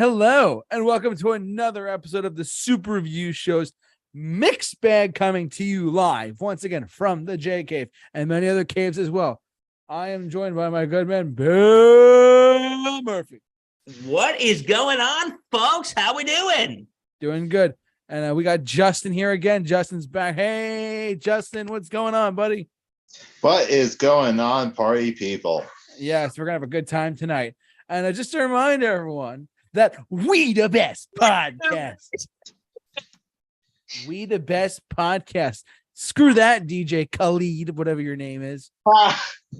Hello, and welcome to another episode of the Super Review Show's Mixed Bag, coming to you live once again from the J Cave and many other caves as well. I am joined by my good man, Bill Murphy. What is going on, folks? How we doing? Doing good. And we got Justin here again. Justin's back. Hey, Justin, what's going on, buddy? What is going on, party people? Yes, we're going to have a good time tonight. And just to remind everyone that we the best podcast. We the best podcast. Screw that, DJ Khalid, whatever your name is.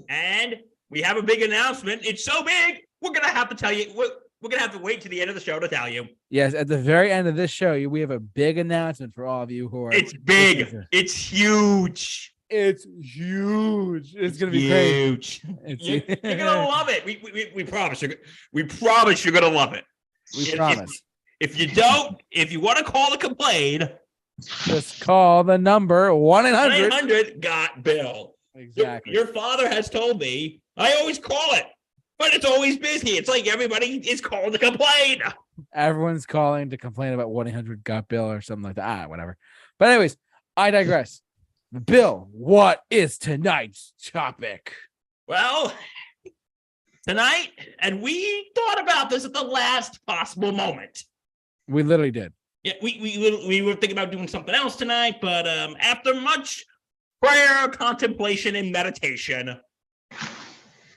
And we have a big announcement. It's so big, we're going to have to tell you. We're going to have to wait to the end of the show to tell you. Yes, at the very end of this show, we have a big announcement for all of you who are. It's big. It's huge. It's huge. It's going to be huge. Crazy. You're going to love it. We promise. We promise you're going to love it. We promise. If you want to call the complaint, just call the number 1-800 got Bill. Exactly. Your father has told me I always call it, but it's always busy. It's like everybody is calling to complain. Everyone's calling to complain about 1-800 got Bill or something like that. Whatever. But anyways, I digress. Bill, what is tonight's topic? Well, tonight, and we thought about this at the last possible moment. We literally did. Yeah, we were thinking about doing something else tonight, but after much prayer, contemplation, and meditation,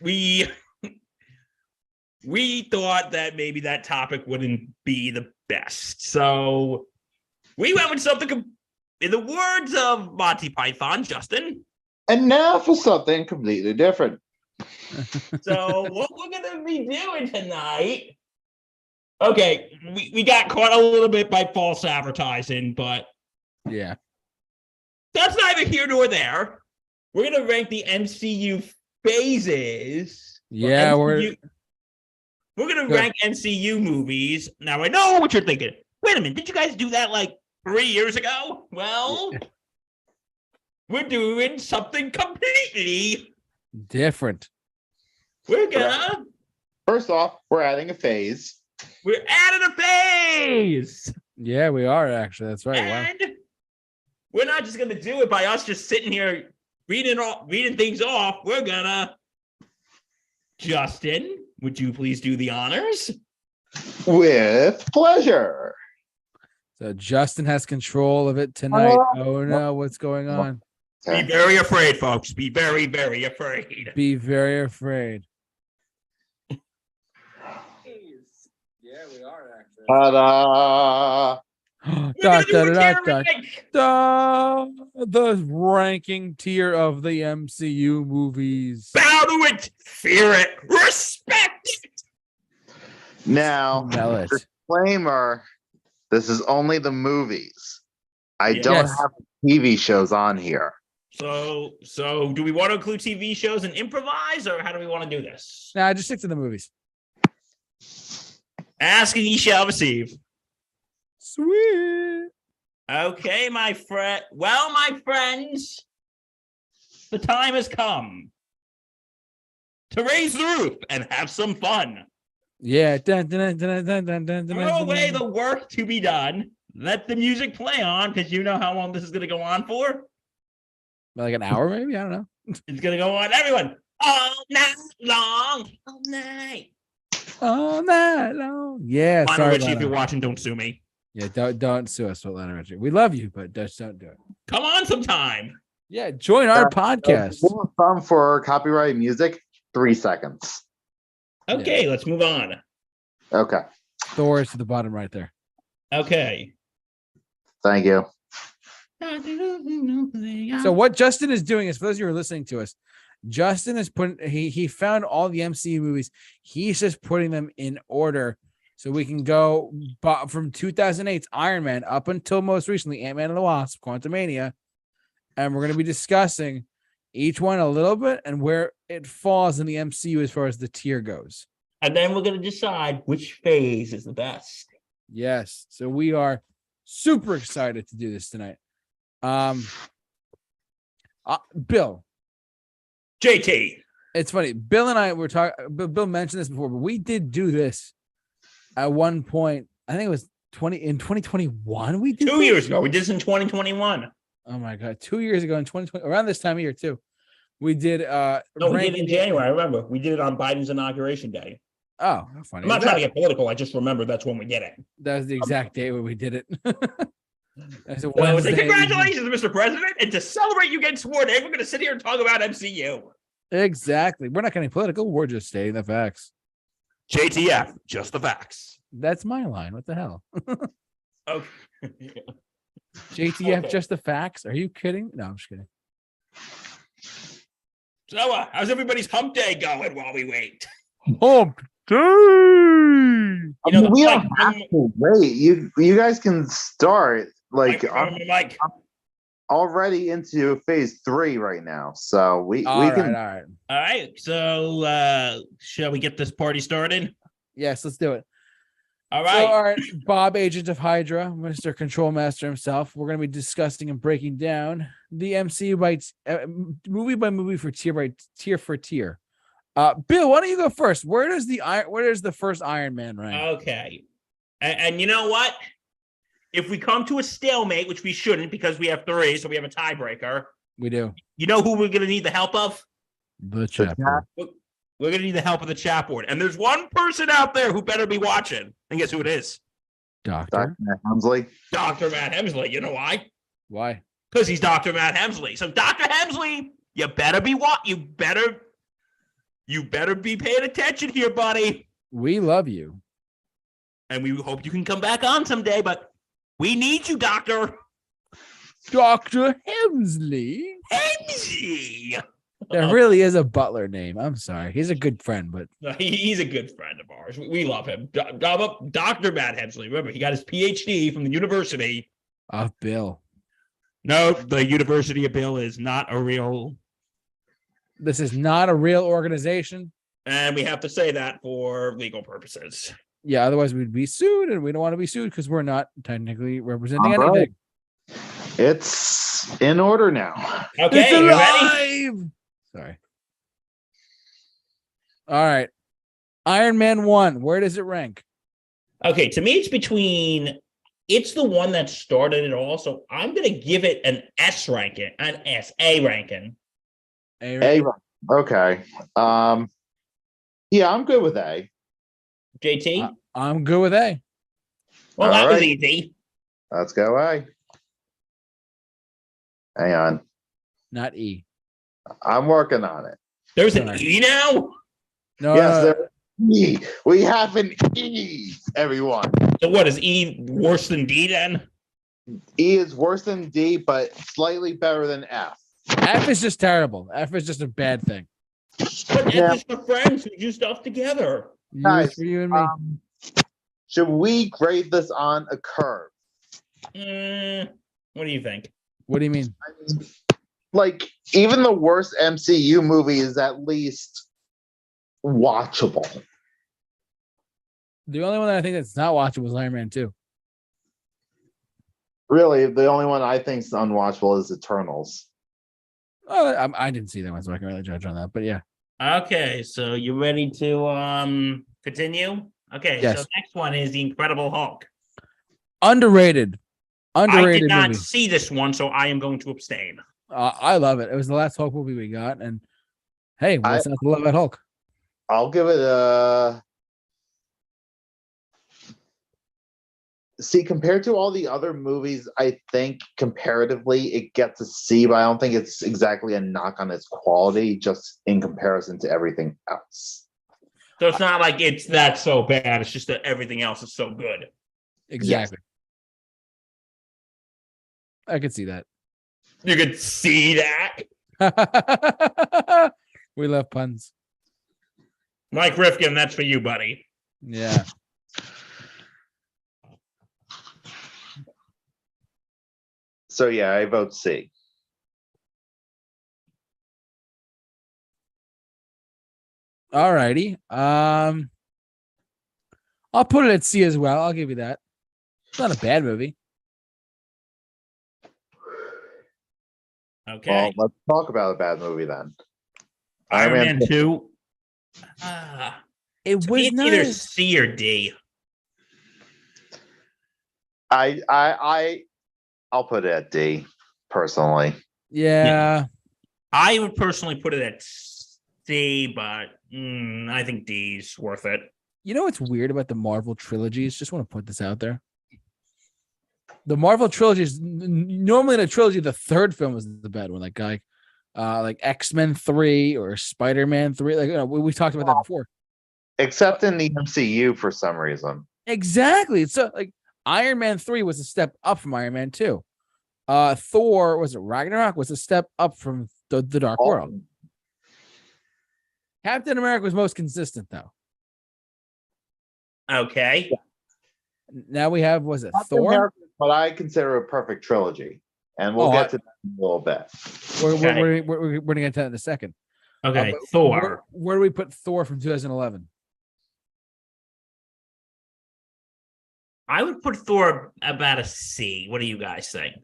we thought that maybe that topic wouldn't be the best. So we went with something, in the words of Monty Python, Justin. And now for something completely different. So what we're going to be doing tonight, okay, we got caught a little bit by false advertising, but yeah, that's neither here nor there. We're going to rank the MCU phases. Yeah, we're going to rank MCU movies. Now, I know what you're thinking. Wait a minute, did you guys do that like 3 years ago? Well, we're doing something completely different. We're gonna... First off, we're adding a phase. We're adding a phase! Yeah, we are, actually. That's right. And we're not just gonna do it by us just sitting here reading things off. We're gonna... Justin, would you please do the honors? With pleasure. So Justin has control of it tonight. Oh no, what's going on? Be very afraid, folks. Be very, very afraid. Be very afraid. Yeah, we are actually. The ranking tier of the MCU movies. Bow to it, fear it, respect it. Now, disclaimer: this is only the movies. I don't have TV shows on here. So do we want to include TV shows and improvise, or how do we want to do this? Nah, just stick to the movies. Ask and ye shall receive. Sweet. Okay, my friend. Well, my friends, the time has come to raise the roof and have some fun. Yeah. Throw away the work to be done. Let the music play on, because you know how long this is going to go on for. Like an hour, maybe? I don't know. It's going to go on, everyone, all night long. All night. All night long. Yeah. Lionel Richie, if you're watching, don't sue me. Yeah, don't sue us for Lionel Richie. We love you, but just don't do it. Come on sometime. Yeah, join our podcast. Rule of thumb for copyright music, 3 seconds. Okay, let's move on. Okay. The words to the bottom right there. Okay. Thank you. So what Justin is doing is, for those of you who are listening to us, Justin is putting, he found all the MCU movies. He's just putting them in order so we can go from 2008's Iron Man up until most recently Ant-Man and the Wasp, Quantumania. And we're going to be discussing each one a little bit and where it falls in the MCU as far as the tier goes. And then we're going to decide which phase is the best. Yes. So we are super excited to do this tonight. Bill. JT. It's funny. Bill and I were talking. Bill mentioned this before, but we did do this at one point, I think it was 2021. We did 2 years ago. We did this in 2021. Oh my god, 2 years ago in 2020, around this time of year too. We did No, we did it in January. I remember. We did it on Biden's inauguration day. Oh, how funny. I'm not trying to get political. I just remember that's when we did it. That was the exact day when we did it. So I was like, congratulations, Mr. President. And to celebrate you getting sworn in, we're going to sit here and talk about MCU. Exactly. We're not getting political. We're just stating the facts. JTF, just the facts. That's my line. What the hell? Okay. JTF, Okay. just the facts. Are you kidding? No, I'm just kidding. So, how's everybody's hump day going while we wait? Hump day. You know, we don't have to wait. You guys can start. Like, I'm already into phase 3 right now, so we can. All right. So, shall we get this party started? Yes, let's do it. All right. So, all right, Bob, Agent of Hydra, Mr. Control Master himself. We're going to be discussing and breaking down the MCU movie by movie for tier for tier. Bill, why don't you go first? Where does the first Iron Man rank? Okay. And you know what? If we come to a stalemate, which we shouldn't because we have 3, so we have a tiebreaker. We do. You know who we're going to need the help of? The chat board. We're going to need the help of the chat board. And there's one person out there who better be watching. And guess who it is? Dr. Matt Hemsley. Dr. Matt Hemsley. You know why? Why? Because he's Dr. Matt Hemsley. So Dr. Hemsley, you better be You better be paying attention here, buddy. We love you. And we hope you can come back on someday, but we need you, Doctor. Dr. Hemsley. Hemsley. That really is a Butler name. I'm sorry. He's a good friend, but he's a good friend of ours. We love him. Dr. Matt Hemsley. Remember, he got his PhD from the University of Bill. No, the University of Bill is not a real. This is not a real organization. And we have to say that for legal purposes. Yeah, otherwise we'd be sued, and we don't want to be sued because we're not technically representing anything. It's in order now. Okay, it's alive. Ready? Sorry. All right. Iron Man 1, where does it rank? Okay, to me, it's the one that started it all. So I'm going to give it an S ranking, A ranking. A ranking. Okay. Yeah, I'm good with A. JT? I'm good with A. Well, that was easy. Let's go A. Hang on. Not E. I'm working on it. There's an E now? No. Yes, there's E. We have an E, everyone. So what, is E worse than D then? E is worse than D, but slightly better than F. F is just terrible. F is just a bad thing. But F is for friends who do stuff together. Guys, for you and me. Should we grade this on a curve? What do you think? What do you mean? Like, even the worst MCU movie is at least watchable. The only one that I think that's not watchable is Iron Man 2. Really, the only one I think is unwatchable is Eternals. Oh, I didn't see that one, so I can really judge on that. But yeah. Okay, so you ready to continue? Okay, yes. So next one is The Incredible Hulk. Underrated. I did not movie. see this one, so I am going to abstain. I love it. It was the last Hulk movie we got, and hey, what's not to love that Hulk? I'll give it a. See, compared to all the other movies, I think comparatively it gets a C, but I don't think it's exactly a knock on its quality, just in comparison to everything else. So it's not like it's that so bad. It's just that everything else is so good. Exactly. Yes. I could see that. You could see that. We love puns. Mike Rifkin, that's for you, buddy. Yeah. So yeah, I vote C. All righty. I'll put it at C as well. I'll give you that. It's not a bad movie. Okay. Well, let's talk about a bad movie then. Iron Man 2. It was either C or D. I'll put it at D personally. Yeah. I would personally put it at C, but I think D's worth it. You know what's weird about the Marvel trilogies? Just want to put this out there. The Marvel trilogies, normally in a trilogy, the third film is the bad one. Like X-Men 3 or Spider-Man 3. Like we talked about that before. Except in the MCU for some reason. Exactly. So like Iron Man 3 was a step up from Iron Man 2. Thor, was it Ragnarok? Was a step up from the Dark World. Captain America was most consistent though. Okay. Now we have, was it Captain Thor? America, what I consider a perfect trilogy. And we'll get to that in a little bit. We're going to get to that in a second. Okay, Thor. Where do we put Thor from 2011? I would put Thor about a C. What do you guys think?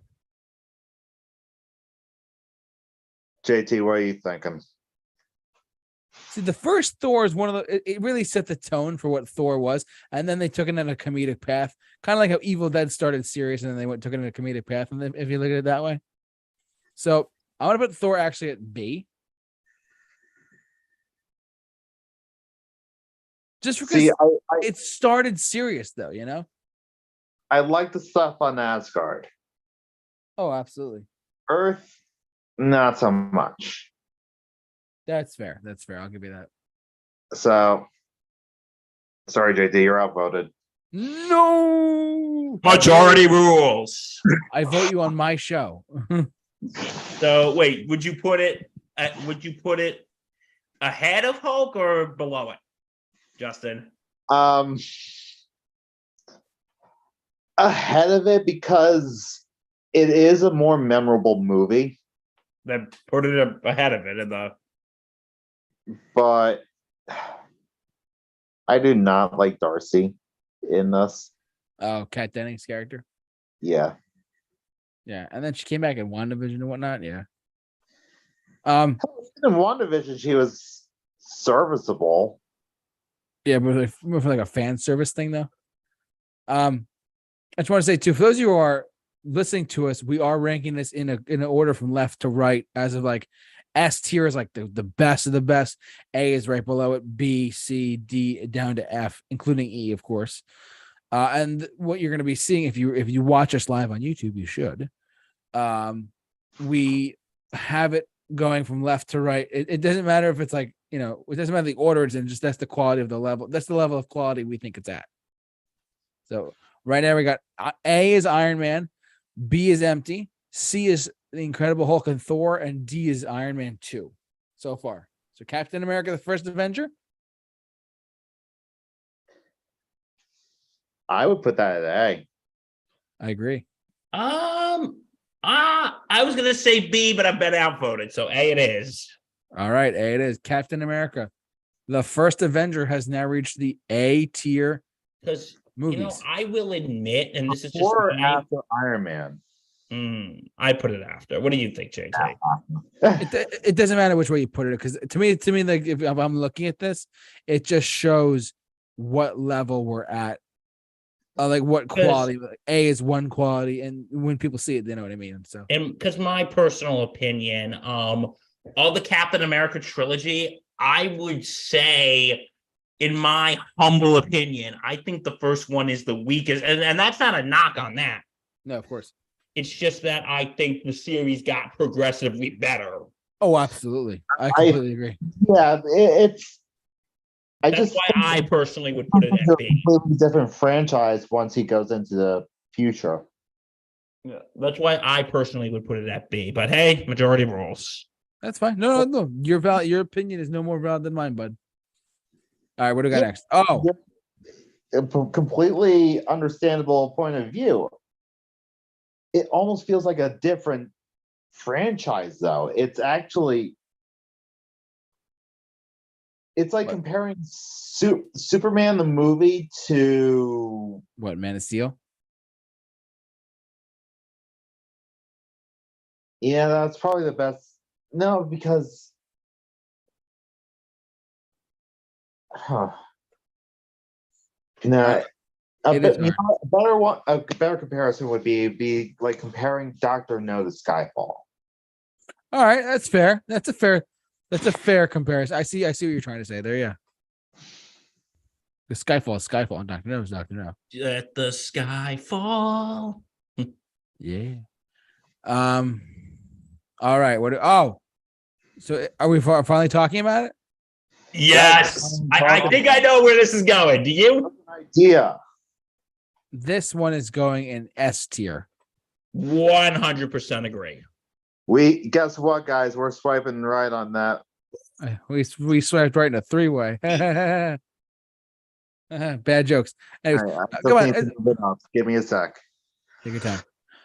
JT, what are you thinking? See, the first Thor is one of the, it really set the tone for what Thor was. And then they took it on a comedic path, kind of like how Evil Dead started serious and then they took it in a comedic path. And then, if you look at it that way. So I want to put Thor actually at B. Just because it started serious though, you know? I like the stuff on Asgard. Oh, absolutely. Earth, not so much. That's fair. That's fair. I'll give you that. So, sorry, JT, you're outvoted. No. Majority rules. I vote you on my show. So wait, would you put it ahead of Hulk or below it, Justin? Ahead of it because it is a more memorable movie. Then put it ahead of it in the. But I do not like Darcy in this. Oh, Kat Dennings' character. Yeah. Yeah, and then she came back in WandaVision and whatnot. Yeah. In WandaVision, she was serviceable. Yeah, but for like a fan service thing, though. I just want to say too, for those of you who are listening to us, we are ranking this in an order from left to right, as of like S tier is like the best of the best. A is right below it. B, C, D down to F, including E, of course. And what you're going to be seeing if you watch us live on YouTube, you should. We have it going from left to right. It doesn't matter if it's like, it doesn't matter the order it's in, just that's the quality of the level. That's the level of quality we think it's at. So right now we got A is Iron Man, B is Empty, C is The Incredible Hulk and Thor, and D is Iron Man 2 so far. So Captain America, the First Avenger. I would put that at A. I agree. I was gonna say B, but I've been outvoted, so A it is. All right, A it is. Captain America, the First Avenger, has now reached the A tier because movies. I will admit, and this is just Before or after Iron Man. I put it after. What do you think, JT? It doesn't matter which way you put it, because to me, like if I'm looking at this, it just shows what level we're at. Like what quality. A is one quality, and when people see it, they know what I mean. So, and because my personal opinion, all the Captain America trilogy, I would say, in my humble opinion, I think the first one is the weakest, and that's not a knock on that. No, of course. It's just that I think the series got progressively better. Oh, absolutely. I completely agree. Yeah, That's why I personally would put it at B. A completely different franchise once he goes into the future. Yeah, that's why I personally would put it at B. But hey, majority rules. That's fine. No. Your opinion is no more valid than mine, bud. All right, what do we got next? Oh, a completely understandable point of view. It almost feels like a different franchise, though. It's actually. It's like comparing Superman the movie to what, Man of Steel? Yeah, that's probably the best. No, because no, It is hard. A better comparison would be like comparing Doctor No to Skyfall. All right, that's fair. That's a fair comparison. I see what you're trying to say there. Yeah. The Skyfall, and Doctor No is Doctor No. Let the sky fall. Yeah. All right. So are we finally talking about it? Yes. I think I know where this is going. Do you? Idea. This one is going in S tier. 100% agree. We guess what, guys? We're swiping right on that. We swiped right in a 3-way. Bad jokes. Anyways, All right, come on. Give me a sec. Take your time.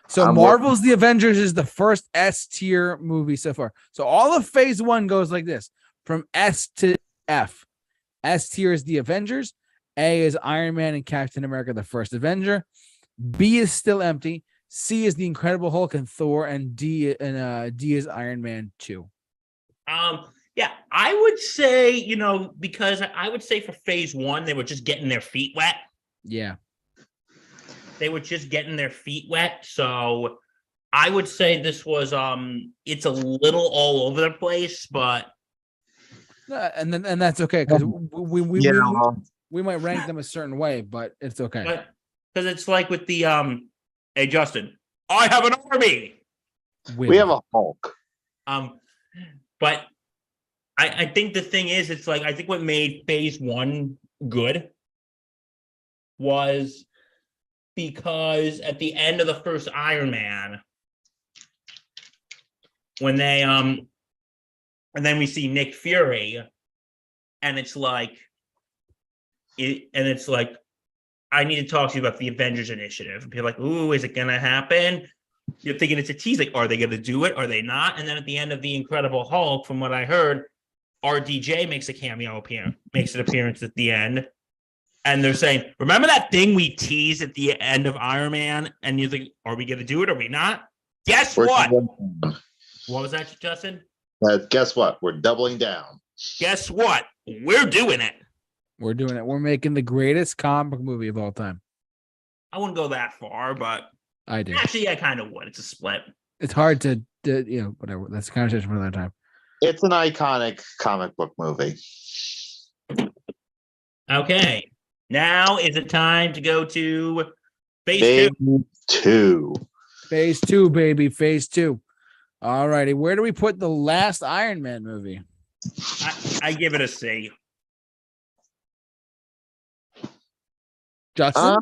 So Marvel's The Avengers is the first S tier movie so far. So all of phase 1 goes like this, from S to F. S tier is The Avengers. A is Iron Man and Captain America, the first Avenger. B is still empty. C is The Incredible Hulk and Thor, and D is Iron Man 2. Yeah, I would say, because I would say for phase 1, they were just getting their feet wet. Yeah. They were just getting their feet wet. So I would say this was it's a little all over the place, but and that's okay, because we might rank them a certain way, but it's okay. Because it's like with the hey Justin, I have an army. We have a Hulk. But I think the thing is, it's like I think what made phase 1 good was because at the end of the first Iron Man, when they and then we see Nick Fury, and it's like I need to talk to you about the Avengers Initiative. And people are like, ooh, is it gonna happen? You're thinking it's a tease, like, are they gonna do it? Are they not? And then at the end of The Incredible Hulk, from what I heard, RDJ makes a cameo appearance, makes an appearance at the end. And they're saying, remember that thing we teased at the end of Iron Man? And you think, are we gonna do it? Are we not? Guess what? What was that, Justin? Guess what? We're doubling down. Guess what? We're doing it. We're doing it. We're making the greatest comic movie of all time. I wouldn't go that far, but I do. Actually, I kind of would. It's a split. It's hard to whatever. That's a conversation for another time. It's an iconic comic book movie. Okay. Now is it time to go to phase 2. Phase 2, baby. Phase 2. All righty. Where do we put the last Iron Man movie? I give it a C. Justin?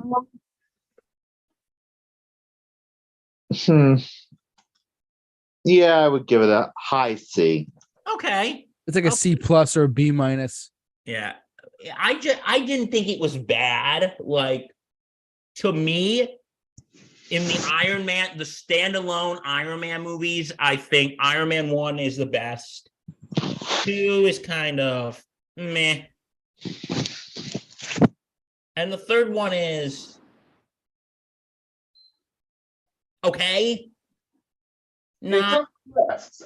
Yeah, I would give it a high C. Okay. It's like a C plus or a B minus. Yeah. I didn't think it was bad. Like, to me, in the Iron Man, the standalone Iron Man movies, I think Iron Man 1 is the best. 2 is kind of meh. And the third one is okay. Not.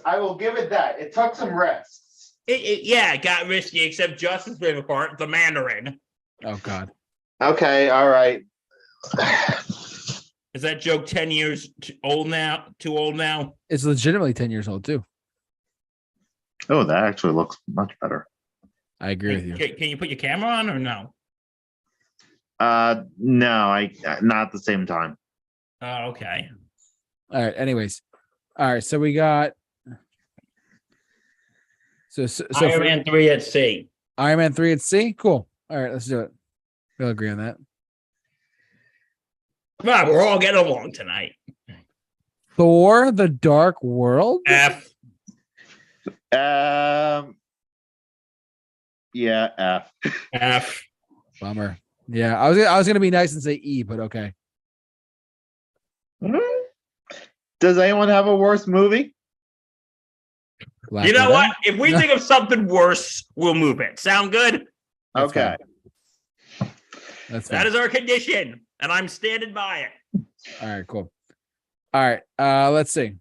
I will give it that. It took some rests. It got risky, except Justin's favorite part, the Mandarin. Oh, God. Okay, all right. Is that joke 10 years old now? Too old now? It's legitimately 10 years old, too. Oh, that actually looks much better. I agree with you. Can you put your camera on or no? No, not at the same time. Oh, okay. All right. Anyways. All right. So we got. So Iron Man 3 at C. Iron Man 3 at C? Cool. All right. Let's do it. We'll agree on that. Well, we're all getting along tonight. Thor: The Dark World? F. Yeah, F. F. Bummer. Yeah, I was gonna be nice and say E, but okay. Does anyone have a worse movie? You know what? If we think of something worse, we'll move it. Sound good? Okay. That is our condition, and I'm standing by it. All right, cool. All right, let's see.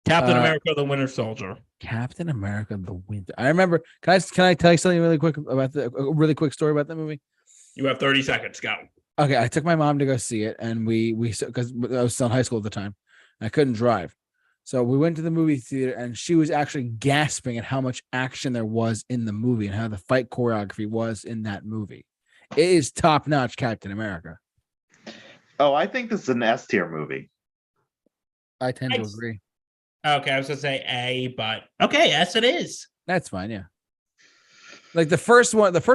Captain America: The Winter Soldier. Captain America: The Winter. I remember. Can I tell you something really quick about a really quick story about that movie? You have 30 seconds. Go. Okay, I took my mom to go see it, and we because I was still in high school at the time, and I couldn't drive, so we went to the movie theater, and she was actually gasping at how much action there was in the movie and how the fight choreography was in that movie. It is top notch, Captain America. Oh, I think this is an S tier movie. I tend to agree. Okay, I was gonna say A, but okay, yes, it is. That's fine, yeah. Like the first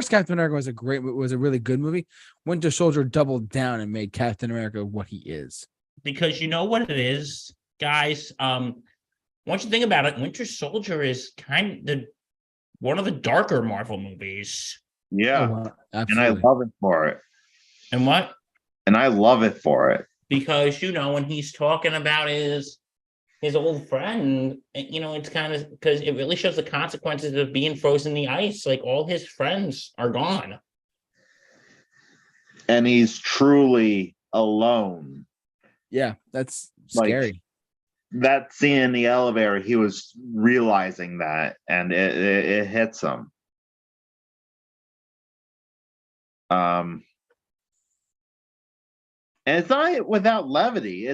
Captain America was a really good movie. Winter Soldier doubled down and made Captain America what he is. Because you know what it is, guys. Once you think about it, Winter Soldier is kind of one of the darker Marvel movies. Yeah, absolutely. And I love it for it. And what? And I love it for it. Because when he's talking about his old friend, it's kind of because it really shows the consequences of being frozen in the ice. Like all his friends are gone. And he's truly alone. Yeah, that's scary. That scene in the elevator, he was realizing that, and it hits him. And it's not without levity.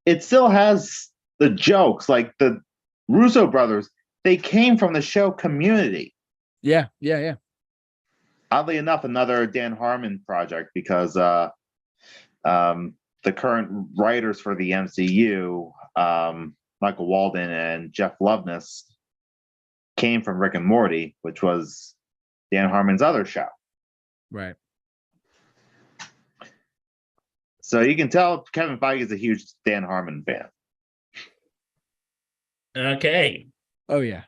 It still has the jokes, like the Russo brothers. They came from the show Community. Yeah. Oddly enough, another Dan Harmon project, because the current writers for the MCU, Michael Walden and Jeff Loveness, came from Rick and Morty, which was Dan Harmon's other show. Right. So you can tell Kevin Feige is a huge Dan Harmon fan. Okay. Oh yeah.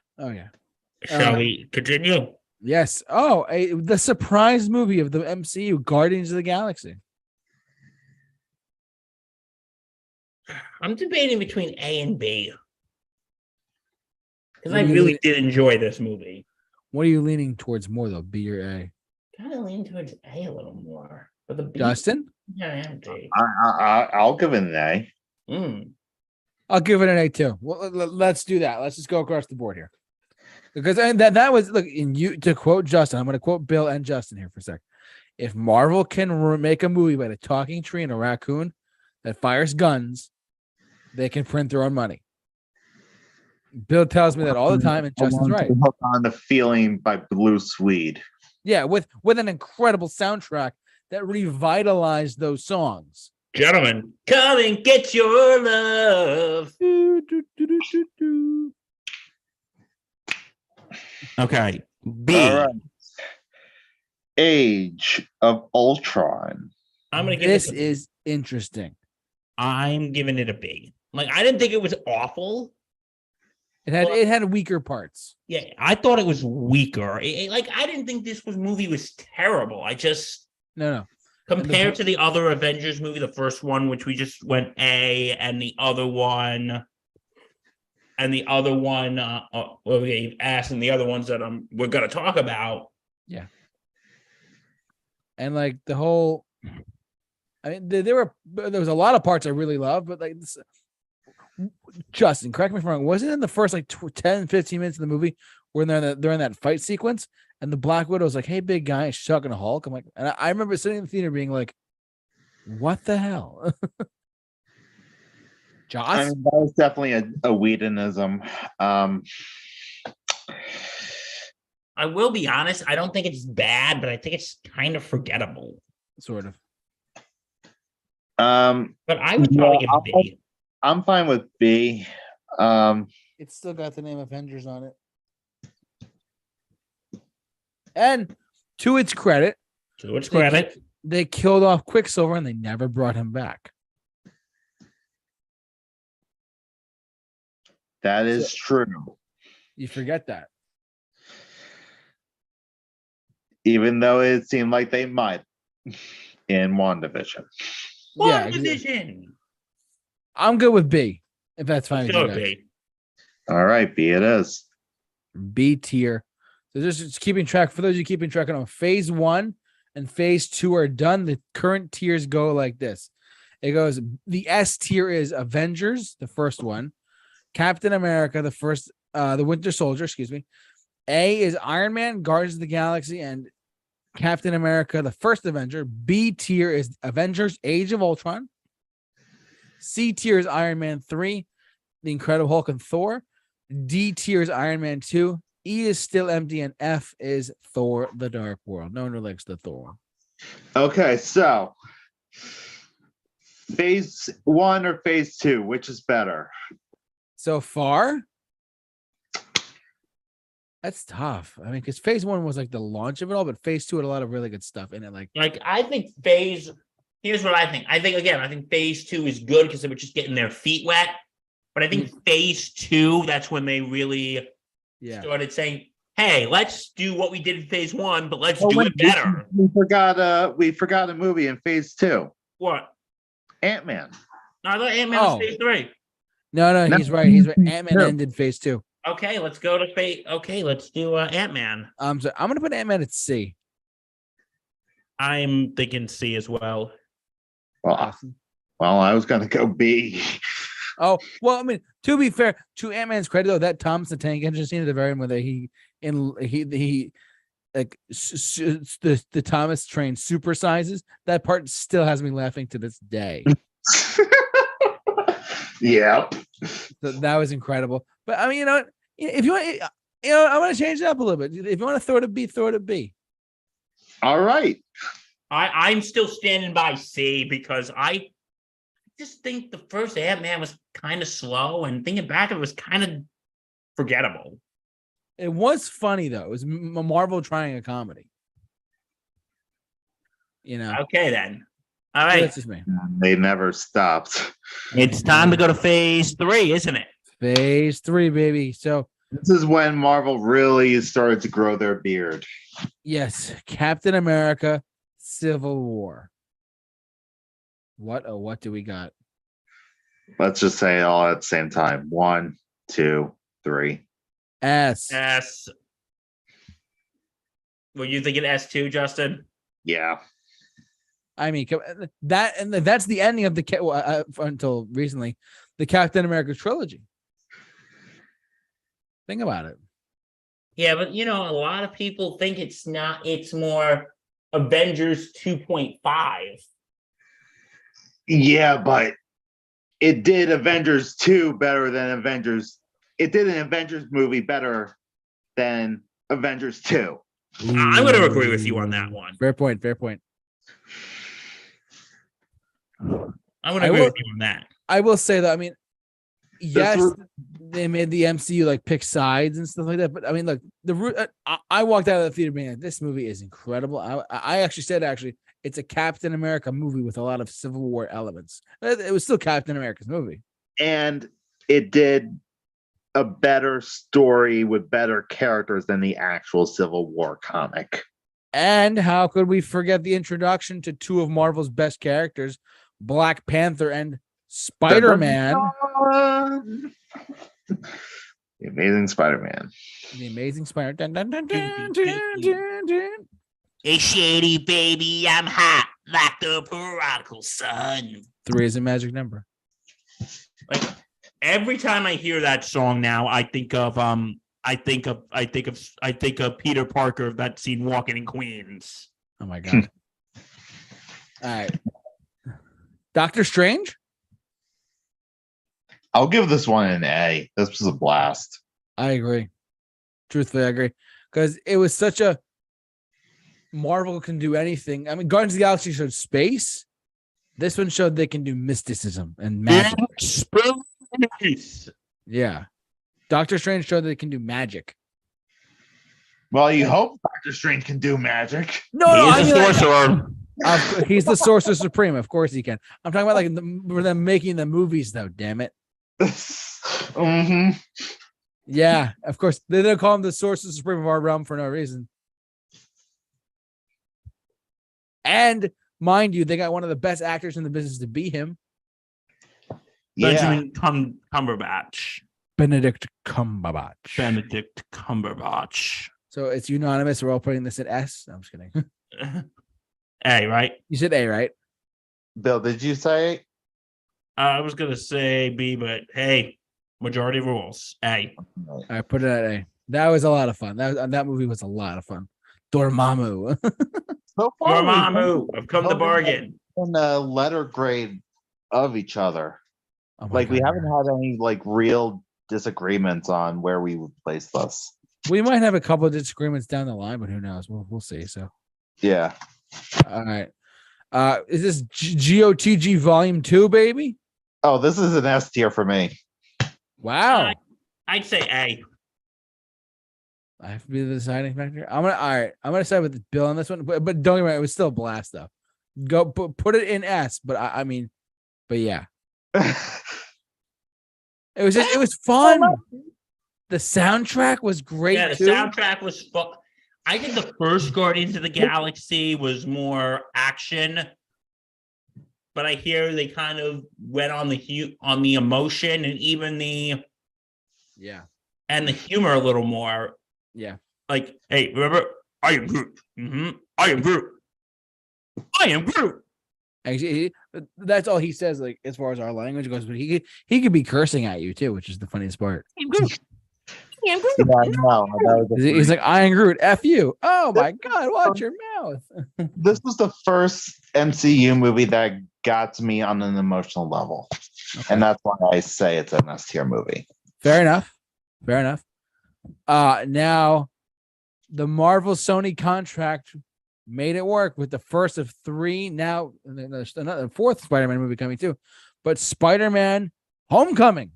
Shall we continue? Yes. Oh, the surprise movie of the MCU, Guardians of the Galaxy. I'm debating between A and B. Because I really did enjoy this movie. What are you leaning towards more, though, B or A? Kind of leaning towards A a little more. But the B, Justin? Yeah, I am D. I'll give it an A. I'll give it an A too. Well, let's do that. Let's just go across the board here. Because that was, look, to quote Justin, I'm going to quote Bill and Justin here for a sec. If Marvel can make a movie about a talking tree and a raccoon that fires guns, they can print their own money. Bill tells me that all the time, and Justin's right. Hook on the Feeling by Blue Swede. Yeah, with an incredible soundtrack that revitalized those songs. Gentlemen, come and get your love. Okay. B. All right. Age of Ultron. I'm gonna give this is interesting. I'm giving it a B. Like, I didn't think it was awful. It had weaker parts. Yeah, I thought it was weaker. I didn't think this movie was terrible. I just no. Compared to the other Avengers movie, the first one, which we just went A, and the other one, we gave S, and the other ones that we're gonna talk about. Yeah. And like the whole, I mean, there was a lot of parts I really loved, but like this, Justin, correct me if I'm wrong, wasn't it in the first like 10, 15 minutes of the movie when they're in that fight sequence and the Black Widow's like, hey, big guy, shucking a Hulk? I'm like, and I remember sitting in the theater being like, what the hell? Joss? I mean, that was definitely a Whedonism. I will be honest, I don't think it's bad, but I think it's kind of forgettable. Sort of. But I would probably give it B. I'm fine with B. It's still got the name Avengers on it. And to its credit, they killed off Quicksilver and they never brought him back. That is true. You forget that. Even though it seemed like they might in WandaVision. Yeah, exactly. I'm good with B, if that's fine with you guys. B. All right, B it is. B tier. So just keeping track, for those of you keeping track on phase 1 and phase 2 are done. The current tiers go like this. It goes, the S tier is Avengers, the first one. Captain America, the Winter Soldier, excuse me. A is Iron Man, Guardians of the Galaxy, and Captain America, the First Avenger. B tier is Avengers: Age of Ultron. C tier is Iron Man 3, The Incredible Hulk, and Thor. D tier is Iron Man 2. E is still empty, and F is Thor: The Dark World. No one likes the Thor. Okay, so phase 1 or phase 2, which is better? So far, that's tough. I mean, because phase 1 was like the launch of it all, but phase 2 had a lot of really good stuff in it. Like I think here's what I think. I think phase 2 is good because they were just getting their feet wet. But I think phase 2, that's when they really started saying, hey, let's do what we did in phase 1, but let's do it better. We forgot a movie in phase 2. What? Ant-Man. No, I thought Ant-Man was phase 3. No, he's right. He's right. Ant-Man ended phase 2. Okay, let's go to phase. Okay, let's do Ant-Man. So I'm gonna put Ant-Man at C. I'm thinking C as well. Well, I was gonna go B. Oh, well, I mean, to be fair, to Ant-Man's credit though, that Thomas the Tank Engine scene at the very end where the Thomas train supersizes, that part still has me laughing to this day. Yep. So that was incredible. But I mean, if you want, I want to change it up a little bit. If you want to throw it a B, throw it a B. All right. I'm still standing by C because I just think the first Ant-Man was kind of slow, and thinking back, it was kind of forgettable. It was funny though. It was Marvel trying a comedy. Okay then. All right. That's just me. They never stopped. It's time to go to phase 3, isn't it? Phase 3, baby. So this is when Marvel really started to grow their beard. Yes, Captain America: Civil War. What do we got? Let's just say it all at the same time. 1, 2, 3. S. Were you thinking S2, Justin? Yeah. I mean, that's the ending of until recently, the Captain America trilogy. Think about it. Yeah, but a lot of people think it's not. It's more Avengers 2.5. Yeah, but it did Avengers 2 better than Avengers. It did an Avengers movie better than Avengers 2. I'm going to agree with you on that one. Fair point. I'm going to agree with you on that. I will say that, I mean, yes, they made the MCU like pick sides and stuff like that. But I mean, look, I walked out of the theater, man, this movie is incredible. I actually said, it's a Captain America movie with a lot of Civil War elements. It was still Captain America's movie. And it did a better story with better characters than the actual Civil War comic. And how could we forget the introduction to two of Marvel's best characters, Black Panther and Spider-Man. The Amazing Spider-Man. The Amazing Spider-Man. Hey, shady baby, I'm hot like the prodigal son. 3 is a magic number. Like every time I hear that song now, I think of Peter Parker of that scene Walking in Queens. Oh my god. All right. Doctor Strange? I'll give this one an A. This was a blast. I agree. Truthfully, I agree. Because it was such a Marvel can do anything. I mean, Guardians of the Galaxy showed space. This one showed they can do mysticism and magic. Space. Yeah. Doctor Strange showed they can do magic. Well, you hope Doctor Strange can do magic. No, he's a sorcerer. He's the Sorcerer Supreme. Of course he can. I'm talking about like them making the movies, though. Damn it. Mm-hmm. Yeah, of course. They don't call him the Sorcerer Supreme of our realm for no reason. And mind you, they got one of the best actors in the business to be him. Yeah. Benjamin Cumberbatch. Benedict Cumberbatch. So it's unanimous. We're all putting this at S. No, I'm just kidding. A, right? You said A, right? Bill, did you say? I was gonna say B, but hey, majority rules. A. I put it at A. That was a lot of fun. That movie was a lot of fun. Dormammu. So far, Dormammu, I've come to bargain. in a letter grade of each other. Oh my Like we God. haven't had any like real disagreements on where we would place this. We might have a couple of disagreements down the line, but who knows? We'll see. So, Yeah. all right. Is this GOTG Volume 2, baby? Oh, this is an S tier for me. Wow. I'd say A. I have to be the deciding factor. All right. I'm gonna side with Bill on this one, but don't get me wrong, it was still a blast though. Go put it in S, but I mean, but yeah, it was fun. The soundtrack was great. Yeah, the too. soundtrack was I think the first Guardians of the Galaxy was more action, but I hear they kind of went on the emotion and even the humor a little more. Yeah. Like, hey, remember? I am Groot. I am Groot. I am Groot. Actually, that's all he says. Like as far as our language goes, but he could be cursing at you too, which is the funniest part. I am Groot. I am Groot. Yeah, I know. He's like, I am Groot. F you. Oh my God, watch your mouth. This was the first MCU movie that got to me on an emotional level. Okay. And that's why I say it's an S tier movie. Fair enough. Now the Marvel Sony contract made it work with the first of 3. Now there's another 4th Spider-Man movie coming too, but Spider-Man Homecoming.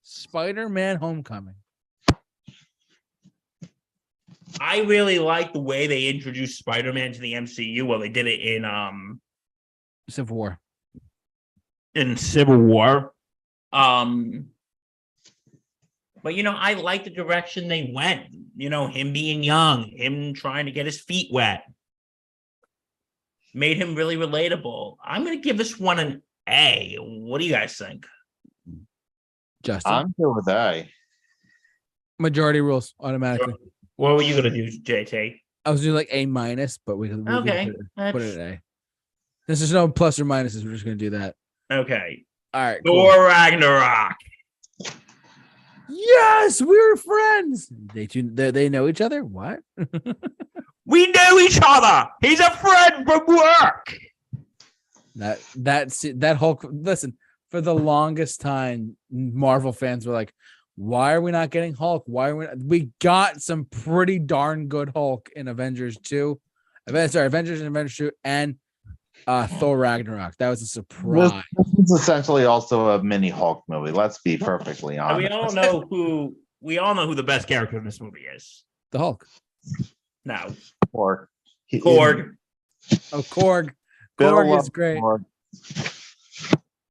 Spider-Man Homecoming. I really like the way they introduced Spider-Man to the MCU. Well, they did it in Civil War. But I like the direction they went. Him being young, him trying to get his feet wet, made him really relatable. I'm gonna give this one an A. What do you guys think? Justin, I'm good with A. majority rules automatically. What were you gonna do, JT? I was doing like A-, but we can put it at A. This is no plus or minuses. We're just gonna do that. Okay. All right. Thor Ragnarok. Yes, we were friends. They know each other. What? We knew each other. He's a friend from work. That Hulk. Listen, for the longest time, Marvel fans were like, "Why are we not getting Hulk? Why are we got some pretty darn good Hulk in Avengers 2, Avengers and Avengers 2, and Thor Ragnarok. That was a surprise. This is essentially also a mini Hulk movie. Let's be perfectly honest. We all know who the best character in this movie is. The Hulk. No. Korg. Korg. Oh, Korg. Bill Korg is great. Korg.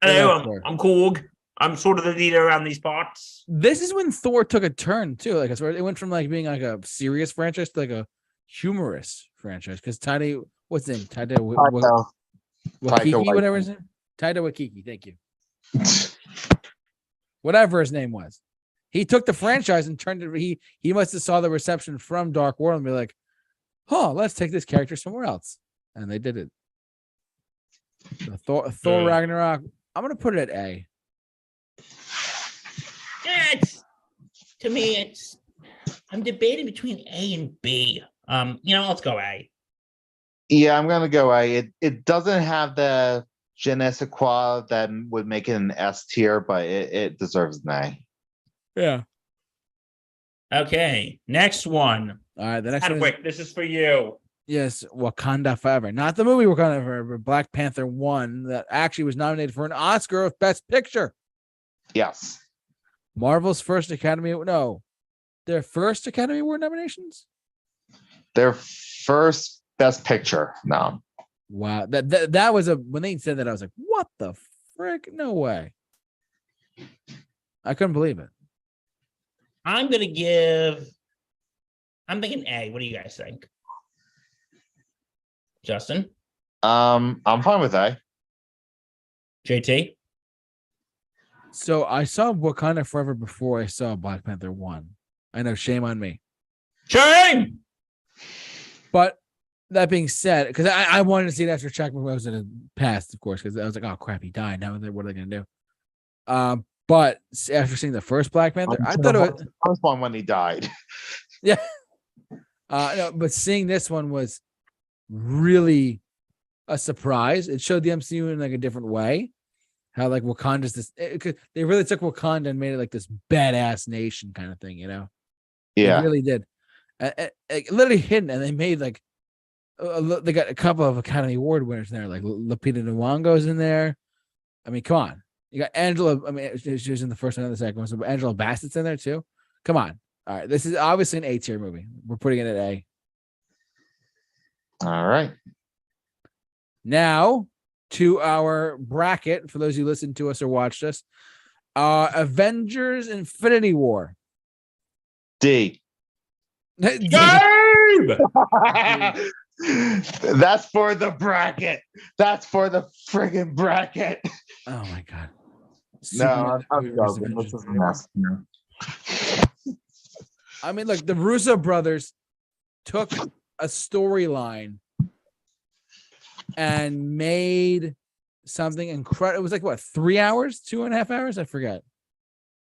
Hello, I'm Korg. I'm sort of the leader around these parts. This is when Thor took a turn too. Like it went from like being like a serious franchise to like a humorous franchise. Because what's his name? Wakiki, whatever his name. Taika Waititi. Thank you. Whatever his name was, he took the franchise and turned it. He must have saw the reception from Dark World and be like, "Huh, let's take this character somewhere else," and they did it. So Thor Ragnarok. I'm gonna put it at A. To me, I'm debating between A and B. Let's go A. Yeah, I'm gonna go A. It doesn't have the je ne sais quoi that would make it an S tier, but it deserves an A. Yeah. Okay, next one. All right, the next one. This is for you. Yes, Wakanda Forever. Not the movie Wakanda Forever, Black Panther 1 that actually was nominated for an Oscar of Best Picture. Yes. Marvel's first their first Academy Award nominations? Their first Best Picture nom. Wow. That was when they said that, I was like, what the frick? No way. I couldn't believe it. I'm thinking A. What do you guys think? Justin? I'm fine with A. JT? So I saw Wakanda Forever before I saw Black Panther 1. I know, shame on me. Shame! But that being said, because I wanted to see it after Chadwick was in the past, of course, because I was like, oh crap, he died. Now what are they gonna do? But after seeing the first Black Panther, I thought it was the first one when he died. Yeah. No, but seeing this one was really a surprise. It showed the MCU in like a different way. How like Wakanda's this? They really took Wakanda and made it like this badass nation kind of thing. They really did. Literally hidden, and they made like they got a couple of Academy Award winners in there, like Lupita Nyong'o's in there. I mean, come on. You got Angela. I mean, she was in the first one and the second one, so Angela Bassett's in there too. Come on. All right, this is obviously an A-tier movie. We're putting it at A. All right. Now to our bracket for those who listened to us or watched us. Avengers Infinity War. D. Gabe! That's for the bracket. That's for the friggin' bracket. Oh my god. No, I'm joking. This is a mess. I mean, look, the Russo brothers took a storyline and made something incredible. It was like what, 3 hours, 2.5 hours? I forget.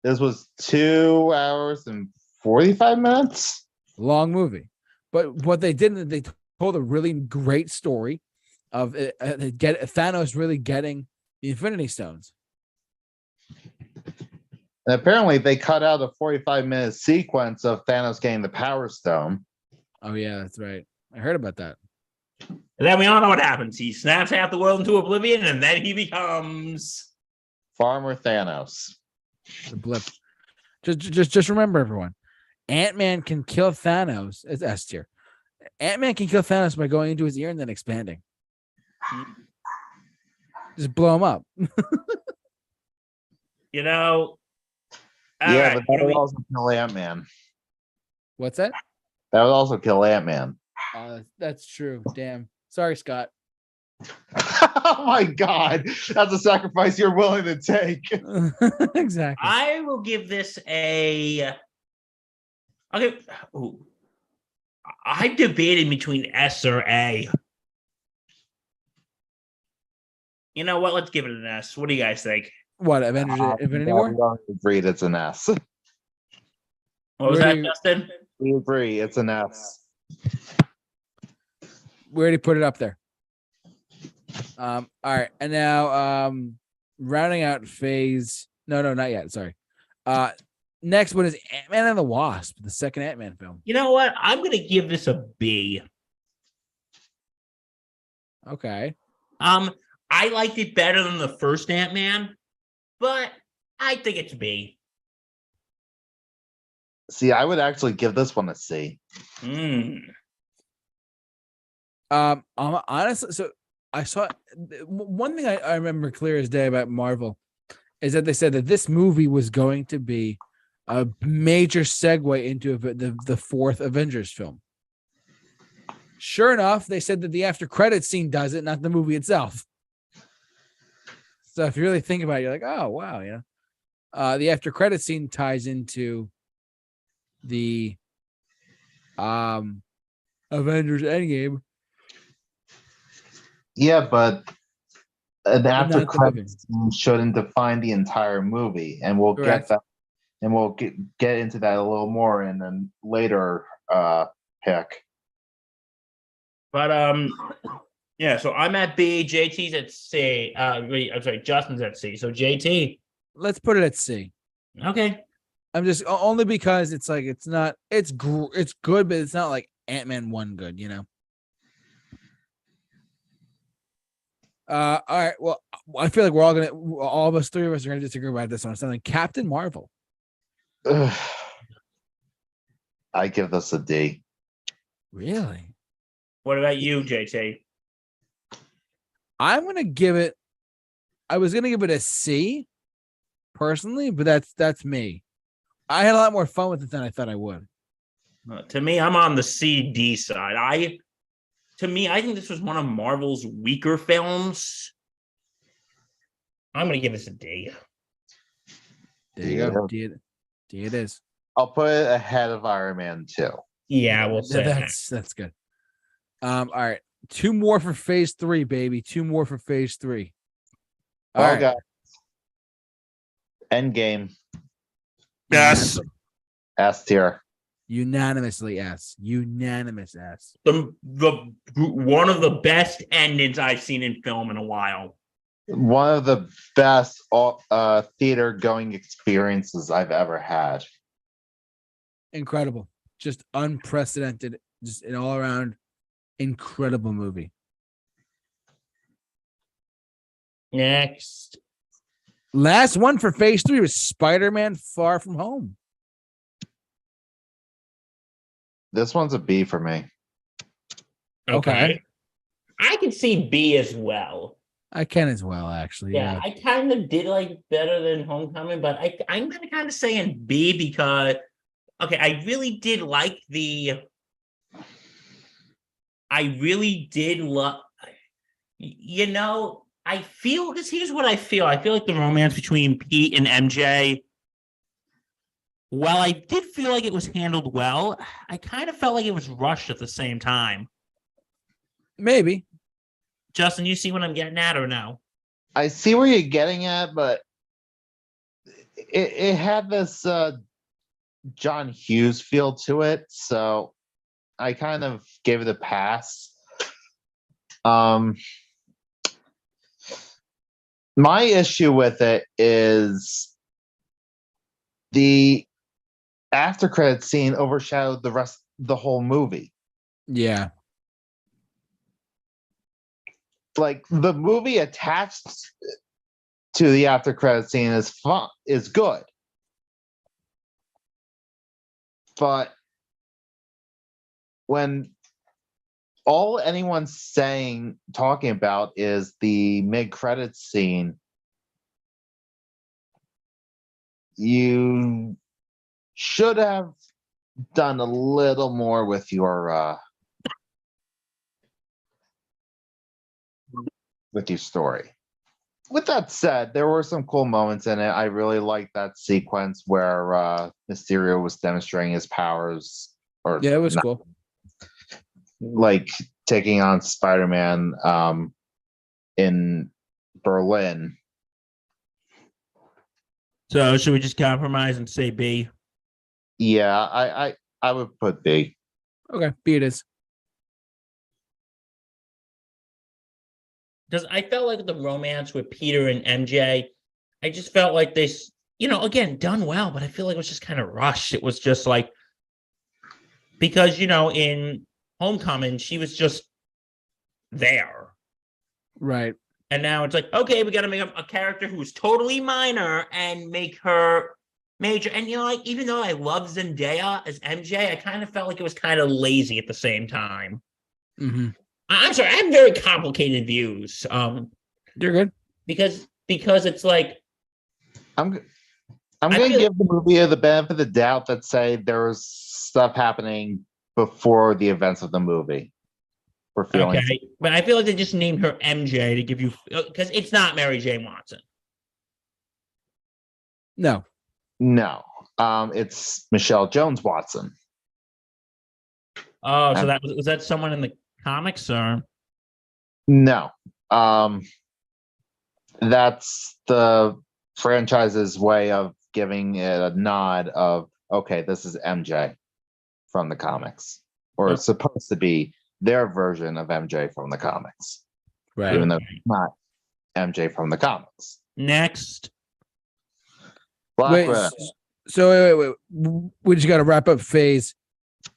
This was 2 hours and 45 minutes. Long movie. But what they did, they told a really great story of Thanos really getting the Infinity Stones. And apparently they cut out a 45-minute sequence of Thanos getting the Power Stone. Oh, yeah, that's right. I heard about that. And then we all know what happens. He snaps half the world into oblivion, and then he becomes Farmer Thanos. The blip. Just remember, everyone. Ant-Man can kill Thanos. It's S tier. Ant-Man can kill Thanos by going into his ear and then expanding. Just blow him up. All yeah, right, but that would also kill Ant-Man. What's that? That would also kill Ant-Man. That's true. Damn. Sorry, Scott. Oh my god. That's a sacrifice you're willing to take. Exactly. I will give this I'm debating between S or A. You know what? Let's give it an S. What do you guys think? What, Avengers Infinity War? We agreed it's an S. What was that, Justin? We agree it's an S. We already put it up there. All right. And now rounding out phase. No, not yet. Sorry. Next one is Ant-Man and the Wasp, the second Ant-Man film. You know what? I'm gonna give this a B. Okay. I liked it better than the first Ant-Man, but I think it's B. See, I would actually give this one a C. Honestly, so I saw one thing I remember clear as day about Marvel is that they said that this movie was going to be a major segue into the fourth Avengers film. Sure enough, they said that the after credits scene does it, not the movie itself. So if you really think about it, you're like, oh wow, the after credits scene ties into the Avengers Endgame. Yeah, but an after credits scene shouldn't define the entire movie, and we'll get that, and we'll get into that a little more in a later pick. But yeah, so I'm at B, JT's at C. I'm sorry, Justin's at C. So JT. Let's put it at C. Okay. I'm just only because it's like it's good, but it's not like Ant-Man 1 good, All right. Well, I feel like all of us, three of us, are gonna disagree about this one. Something Captain Marvel. I give this a D. Really? What about you, JT? I'm gonna give it. I was gonna give it a C, personally, but that's me. I had a lot more fun with it than I thought I would. To me, I'm on the C-D side. I think this was one of Marvel's weaker films. I'm going to give this a D. There you go. D it is. I'll put it ahead of Iron Man 2. Yeah, we'll say that's good. All right. 2 more for phase 3, baby. 2 more for phase 3. All right. God. Endgame. Yes. S tier. Unanimously S. Unanimous S. The one of the best endings I've seen in film in a while. One of the best theater going experiences I've ever had. Incredible. Just unprecedented. Just an all around incredible movie. Next. Last one for phase 3 was Spider-Man Far From Home. This one's a B for me. Okay. I can see B as well. I can as well, actually. Yeah, I kind of did like better than Homecoming, but I'm gonna kind of say in B because I really did like I really did love, I feel, because here's what I feel. I feel like the romance between Pete and MJ, while I did feel like it was handled well, I kind of felt like it was rushed at the same time. Maybe. Justin, you see what I'm getting at or no? I see where you're getting at, but it had this John Hughes feel to it, so I kind of gave it a pass. My issue with it is the after credit scene overshadowed the whole movie. Yeah. Like the movie attached to the after credit scene is good. But when all anyone's talking about is the mid-credits scene, you should have done a little more with your story. With that said, there were some cool moments in it. I really liked that sequence where Mysterio was demonstrating his powers. It was cool. Like taking on Spider-Man in Berlin. So should we just compromise and say B? Yeah, I would put B. Okay, B it is. Because I felt like the romance with Peter and MJ, I just felt like this, again, done well, but I feel like it was just kind of rushed. It was just like, because, in Homecoming, she was just there. Right. And now it's like, okay, we got to make a character who's totally minor and make her major. And, even though I love Zendaya as MJ, I kind of felt like it was kind of lazy at the same time. Mm-hmm. I'm sorry, I have very complicated views. You're good. Because it's like, I'm going to give the movie the benefit of the doubt that say there was stuff happening before the events of the movie. Okay, but I feel like they just named her MJ to give you, because it's not Mary Jane Watson. No, it's Michelle Jones Watson. Oh, so was that someone in the comics, or no? That's the franchise's way of giving it a nod of, okay, this is MJ from the comics, or it's supposed to be their version of MJ from the comics, right? Even though it's not MJ from the comics. Next, Black Widow. So wait. We just got to wrap up phase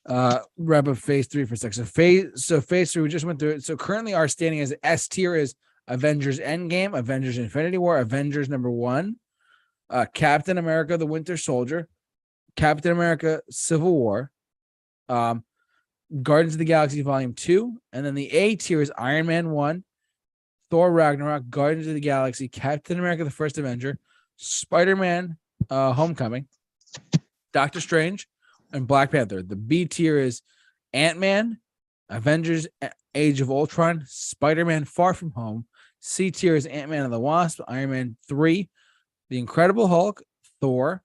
3 for a second. So phase 3, we just went through it. So currently our standing as S tier is Avengers Endgame, Avengers Infinity War, Avengers #1, Captain America the Winter Soldier, Captain America Civil War, Guardians of the Galaxy Volume 2, and then the A tier is Iron Man 1, Thor Ragnarok, Guardians of the Galaxy, Captain America the First Avenger, Spider-Man Homecoming, Doctor Strange, and Black Panther. The B tier is Ant-Man, Avengers Age of Ultron, Spider-Man Far From Home. C tier is Ant-Man and the Wasp, Iron Man 3, The Incredible Hulk, Thor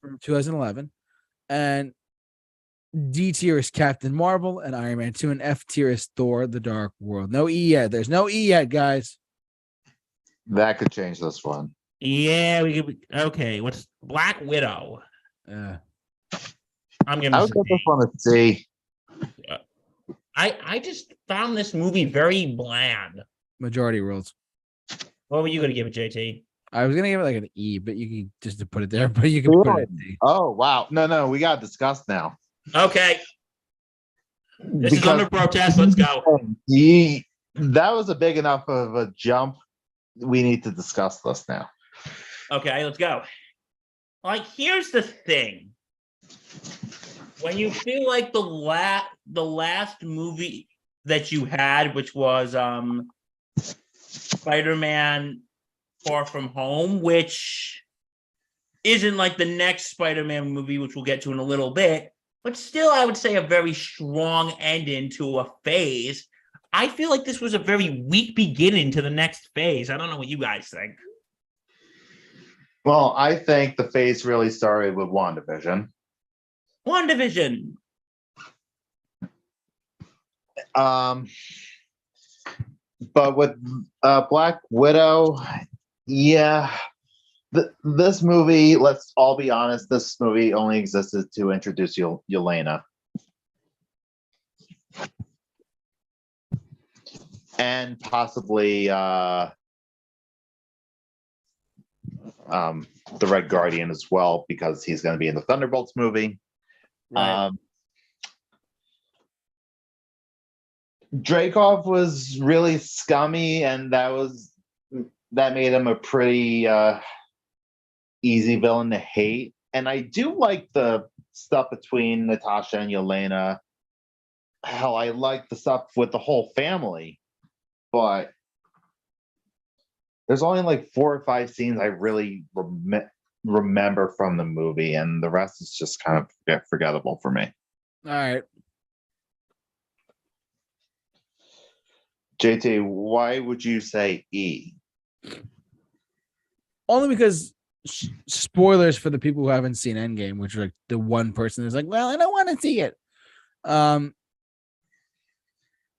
from 2011, and D tier is Captain Marvel and Iron Man 2, and F tier is Thor the Dark World. No E yet. There's no E yet, guys. That could change this one. Yeah, we could. Okay, what's Black Widow? I'm giving I this would a give this D. one a C. I just found this movie very bland. Majority rules. What were you gonna give it, JT? I was gonna give it like an E, but you can just to put it there, but you can put it at D. Oh wow. No, we gotta discuss now. Okay. This is under protest. Let's go. That was a big enough of a jump. We need to discuss this now. Okay, let's go. Like, here's the thing. When you feel like the last movie that you had, which was Spider-Man Far From Home, which isn't like the next Spider-Man movie, which we'll get to in a little bit, but still, I would say a very strong ending to a phase. I feel like this was a very weak beginning to the next phase. I don't know what you guys think. Well, I think the phase really started with WandaVision. WandaVision. But with Black Widow, yeah, this movie, let's all be honest, this movie only existed to introduce Yelena. And possibly the Red Guardian as well, because he's going to be in the Thunderbolts movie. Right. Dreykov was really scummy, and that made him a pretty easy villain to hate. And I do like the stuff between Natasha and Yelena. Hell, I like the stuff with the whole family, but there's only like 4 or 5 scenes I really remember from the movie, and the rest is just kind of forgettable for me. All right. JT, why would you say E? Only because spoilers for the people who haven't seen Endgame, which are like the one person who's like, well, I don't want to see it.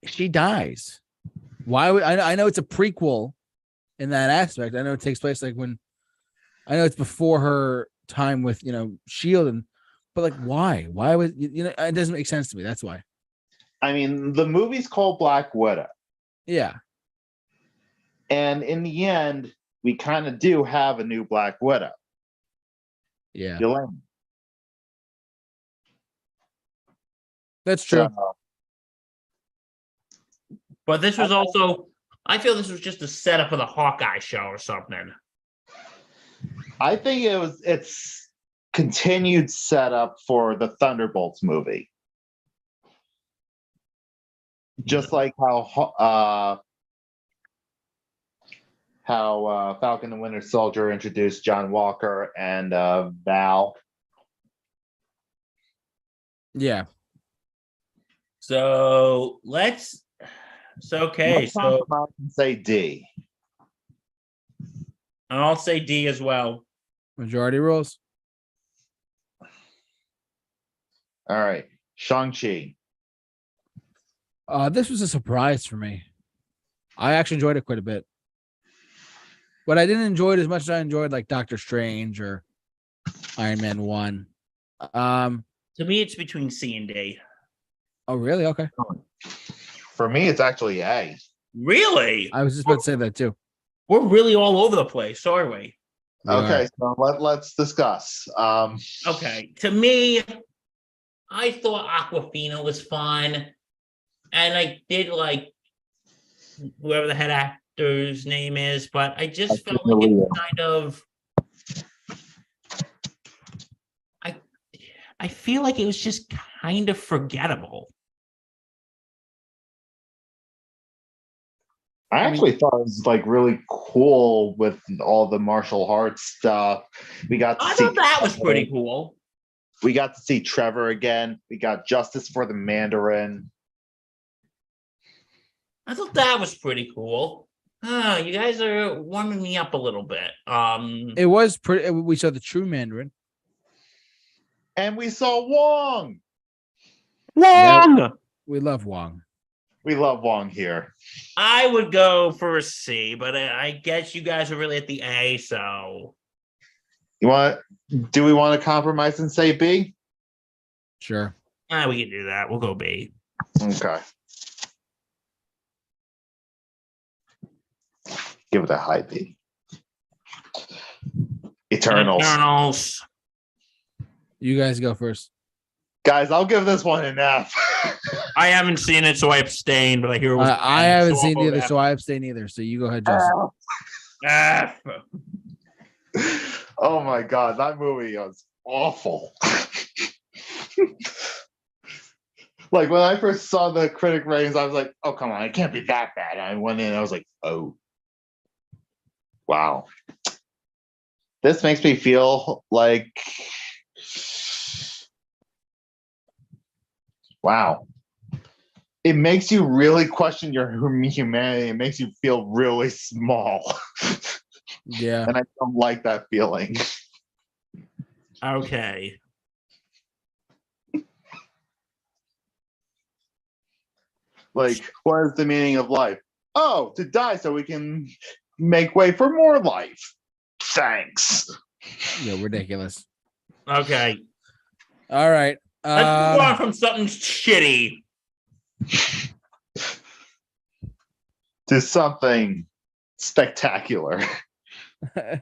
She dies. Why would I know it's a prequel in that aspect. I know it takes place like when I know it's before her time with Shield, but like why? Why would it doesn't make sense to me. That's why. I mean, the movie's called Black Widow. Yeah. And in the end, we kind of do have a new Black Widow. Yeah. Yelena. That's true. But this was also, I feel this was just a setup of the Hawkeye show or something. I think it's continued setup for the Thunderbolts movie. Just like how Falcon and Winter Soldier introduced John Walker and Val. Yeah. So say D. And I'll say D as well. Majority rules. All right. Shang-Chi. This was a surprise for me. I actually enjoyed it quite a bit. But I didn't enjoy it as much as I enjoyed like Doctor Strange or Iron Man 1. To me, it's between C and D. Oh, really? Okay. For me, it's actually A. Really? I was just about to say that too. We're really all over the place, aren't we? Okay, so let's discuss. Okay, to me, I thought Aquafina was fun, and I did like whoever the head actor's name is, but I just felt like it was kind of. I feel like it was just kind of forgettable. I actually thought it was like really cool with all the martial arts stuff. I thought that was pretty cool. We got to see Trevor again. We got Justice for the Mandarin. I thought that was pretty cool. You guys are warming me up a little bit. It was pretty. We saw the true Mandarin. And we saw Wong. Yeah, we love Wong. We love Wong here. I would go for a C, but I guess you guys are really at the A, so. Do we want to compromise and say B? Sure. We can do that. We'll go B. Okay. Give it a high B. Eternals. You guys go first. Guys, I'll give this one an F. I haven't seen it, so I abstain, but I hear it was I haven't seen either, so I abstain either. So you go ahead, Justin. F. Oh my god, that movie was awful. Like when I first saw the critic ratings, I was like, oh come on, it can't be that bad. And I went in and I was like, oh. Wow. This makes me feel like wow. It makes you really question your humanity. It makes you feel really small. Yeah. And I don't like that feeling. Okay. Like, what is the meaning of life? Oh, to die so we can make way for more life. Thanks. Yeah, ridiculous. Okay. All right. Let's move on from something shitty to something spectacular.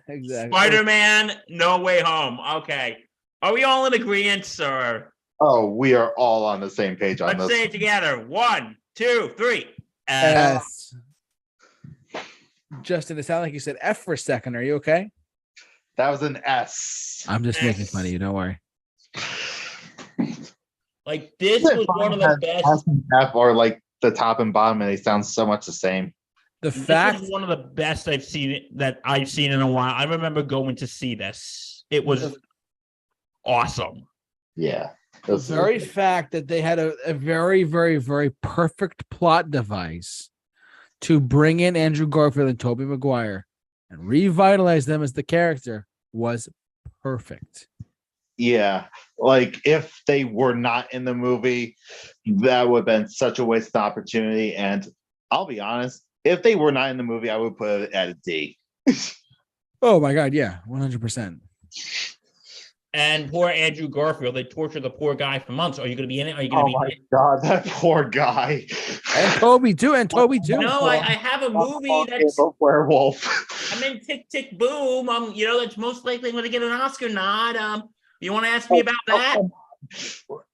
Exactly. Spider-Man No Way Home. Okay. Are we all in agreement, or? Oh, we are all on the same page on this. Let's say it together. 1, 2, 3. S. Justin, it sounded like you said F for a second. Are you okay? That was an S. I'm just making fun of you. Don't worry. Like, this was one of the best. S and F are like the top and bottom, and they sound so much the same. The fact this is one of the best I've seen in a while. I remember going to see this. It was awesome. Yeah. The very fact that they had a very, very, very perfect plot device to bring in Andrew Garfield and Tobey Maguire and revitalize them as the character was perfect. Yeah. Like if they were not in the movie, that would have been such a wasted opportunity. And I'll be honest, if they were not in the movie, I would put it at a D. Oh my God. Yeah. 100%. And poor Andrew Garfield, they tortured the poor guy for months. Are you going to be in it? Are you going to be in it? God, that poor guy. And Toby too. No, I have a movie that's a werewolf. I'm in Tick Tick Boom. That's most likely going to get an Oscar nod. You want to ask me about that?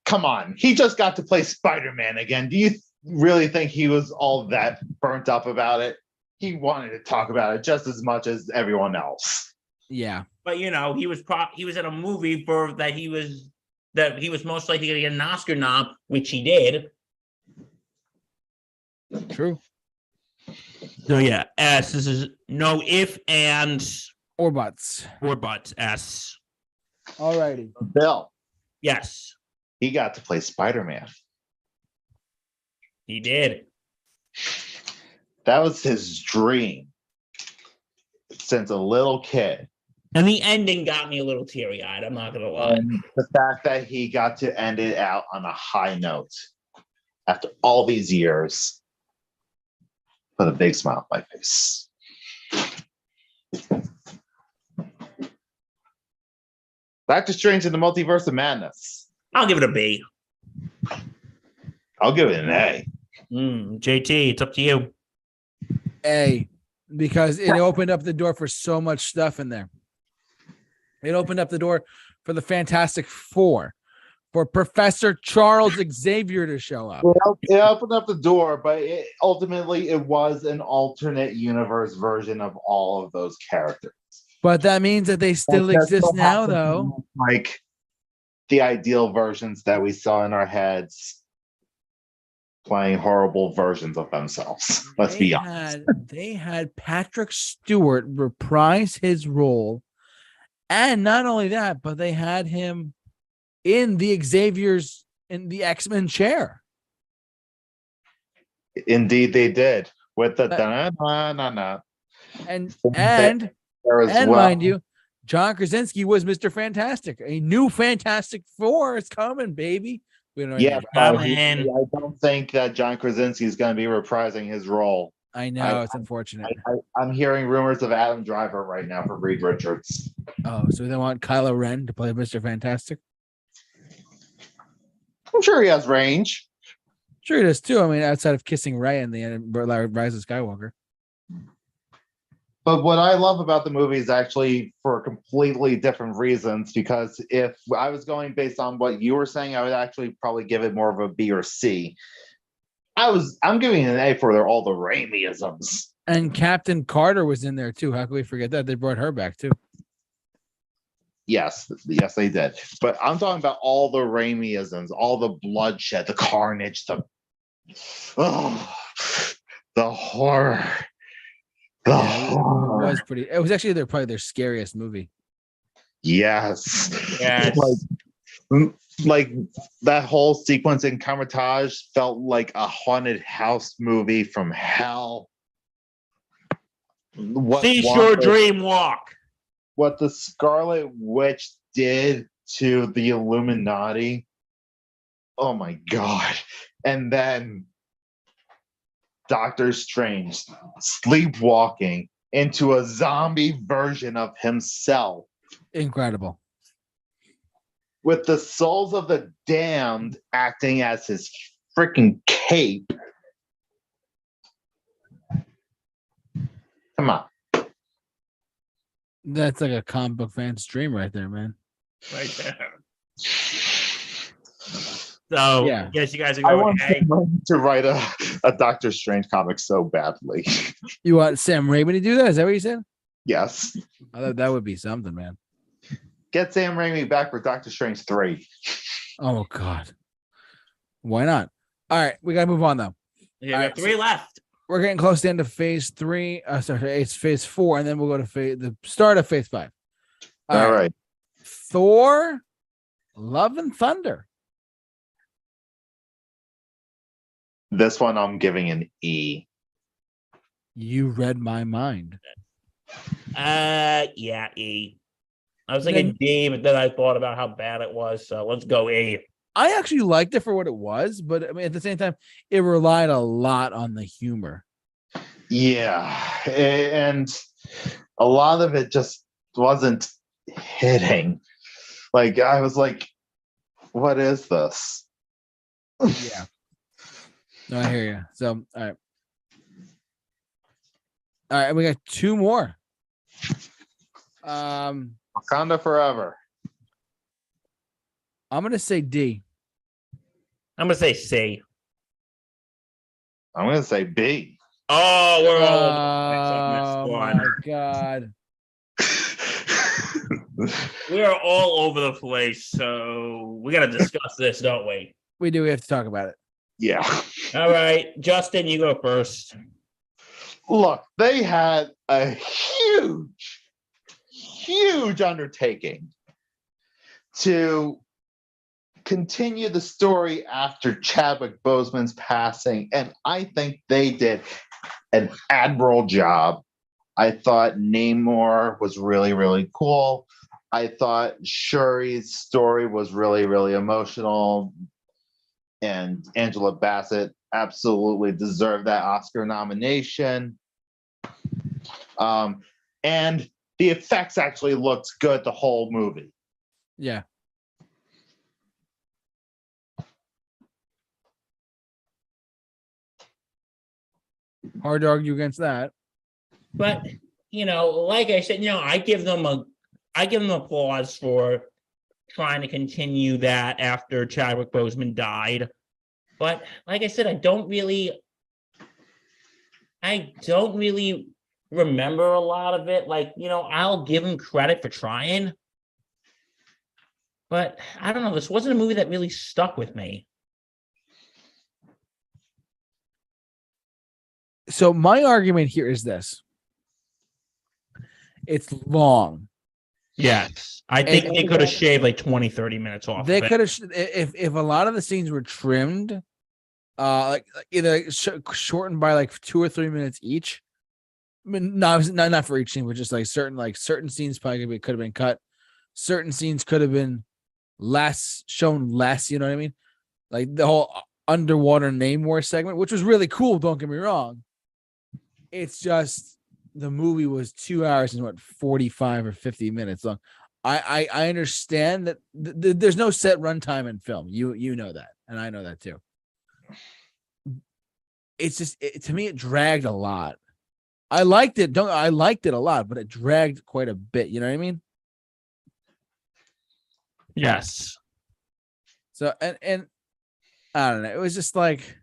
Come on. He just got to play Spider-Man again. Do you really think he was all that burnt up about it? He wanted to talk about it just as much as everyone else. Yeah. But he was in a movie that he was most likely going to get an Oscar nom, which he did. True. So yeah, S. This is no if, ands, or buts. S. Alrighty. Bill. Yes. He got to play Spider-Man. He did. That was his dream since a little kid. And the ending got me a little teary-eyed, I'm not going to lie. And the fact that he got to end it out on a high note after all these years put a big smile on my face. Doctor Strange in the Multiverse of Madness. I'll give it a B. I'll give it an A. JT, it's up to you. A, because it opened up the door for so much stuff in there. It opened up the door for the Fantastic Four, for Professor Charles Xavier to show up. It opened up the door, but ultimately it was an alternate universe version of all of those characters. But that means that they still exist now, though. Like the ideal versions that we saw in our heads playing horrible versions of themselves. Let's be honest. They had Patrick Stewart reprise his role. And not only that, but they had him in the X-Men chair. Indeed, they did with the and mind you, John Krasinski was Mr. Fantastic. A new Fantastic Four is coming, baby. We don't know. I don't think that John Krasinski is going to be reprising his role. I know it's unfortunate. I'm hearing rumors of Adam Driver right now for Reed Richards. Oh, so they want Kylo Ren to play Mr. Fantastic? I'm sure he has range. Sure, it is too. I mean, outside of kissing Rey in the end, Rise of Skywalker. But what I love about the movie is actually for completely different reasons. Because if I was going based on what you were saying, I would actually probably give it more of a B or C. I'm giving it an A for all the Raimi-isms. And Captain Carter was in there too. How can we forget that? They brought her back too. Yes, they did. But I'm talking about all the Raimi-isms, all the bloodshed, the carnage, the horror. It was pretty. It was actually probably their scariest movie. Yes. Yes. Like that whole sequence in Carmitage felt like a haunted house movie from hell. Seashore Dream Walk. What the Scarlet Witch did to the Illuminati. Oh my God. And then Doctor Strange sleepwalking into a zombie version of himself. Incredible. With the souls of the damned acting as his freaking cape. Come on. That's like a comic book fan's dream right there, man. Right there. So, Yeah. I guess you guys are I going, want hey. to write a Doctor Strange comic so badly. You want Sam Raimi to do that? Is that what you said? Yes. I thought that would be something, man. Get Sam Raimi back for Doctor Strange 3. Oh, God. Why not? All right. We got to move on, though. You got 3 left. We're getting close to the end of phase 3. It's phase 4, and then we'll go to the start of phase 5. All right. Thor, Love and Thunder. This one I'm giving an E. You read my mind. Yeah, E. I was thinking D, but then I thought about how bad it was, so let's go E. I actually liked it for what it was, but I mean, at the same time, it relied a lot on the humor. Yeah, and a lot of it just wasn't hitting. Like, I was like, what is this? Yeah. No, I hear you. So, all right, we got 2 more. Wakanda Forever. I'm gonna say D. I'm going to say C. I'm going to say B. Oh, we're all Oh, on my God. We are all over the place, so we got to discuss this, don't we? We do. We have to talk about it. Yeah. All right, Justin, you go first. Look, they had a huge undertaking to continue the story after Chadwick Boseman's passing, and I think they did an admirable job. I thought Namor was really, really cool. I thought Shuri's story was really, really emotional, and Angela Bassett absolutely deserved that Oscar nomination. And the effects actually looked good the whole movie. Yeah. Hard to argue against that. But, like I said, I give them applause for trying to continue that after Chadwick Boseman died. But like I said, I don't really remember a lot of it. Like, I'll give him credit for trying. But I don't know, this wasn't a movie that really stuck with me. So my argument here is this. It's long. Yes. I think they could have shaved like 20, 30 minutes off. They could have, if a lot of the scenes were trimmed, like either shortened by like 2 or 3 minutes each. I mean, not for each scene, but just like certain scenes probably could have been cut. Certain scenes could have been shown less. You know what I mean? Like the whole underwater Namor segment, which was really cool. Don't get me wrong. It's just the movie was 2 hours and 45 or 50 minutes long. I understand that there's no set runtime in film. You know that, and I know that too. It's just to me, it dragged a lot. I liked it. I liked it a lot, but it dragged quite a bit. You know what I mean? Yes. So and I don't know. It was just like,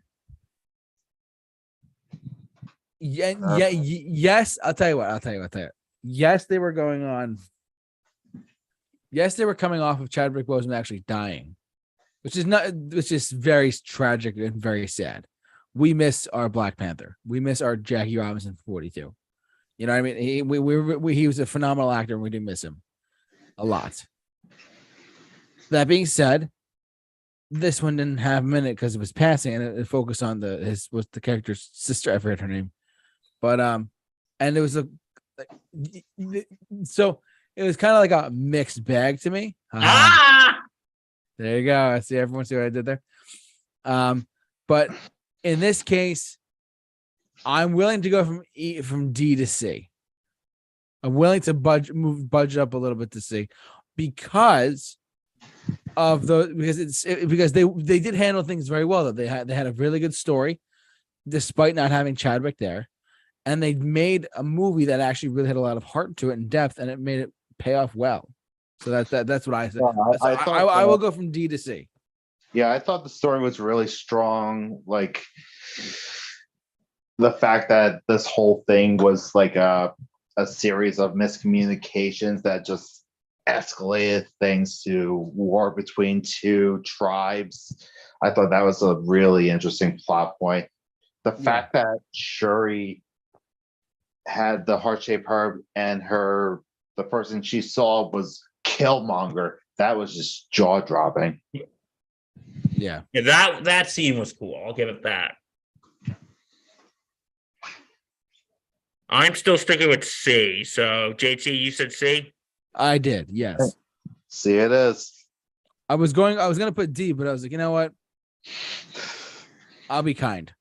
yes. I'll tell you what. Yes, they were going on. Yes, they were coming off of Chadwick Boseman actually dying, which is very tragic and very sad. We miss our Black Panther. We miss our Jackie Robinson 42. You know what I mean? He was a phenomenal actor, and we do miss him a lot. That being said, this one didn't have him in it because it was passing, and it focused on the character's sister. I forget her name, but and it was so it was kind of like a mixed bag to me. There you go. I see everyone see what I did there. But in this case, I'm willing to go from D to C. I'm willing to budget up a little bit to C because because they did handle things very well. That they had a really good story, despite not having Chadwick there, and they made a movie that actually really had a lot of heart to it and depth, and it made it pay off well. So that's what I said. I will go from D to C. Yeah, I thought the story was really strong. Like the fact that this whole thing was like a series of miscommunications that just escalated things to war between two tribes. I thought that was a really interesting plot point. The fact that Shuri had the heart-shaped herb and the person she saw was Killmonger, that was just jaw-dropping. Yeah, that scene was cool. I'll give it that. I'm still sticking with C. So, JT, you said C? I did. Yes. C it is. I was going to put D, but I was like, you know what? I'll be kind.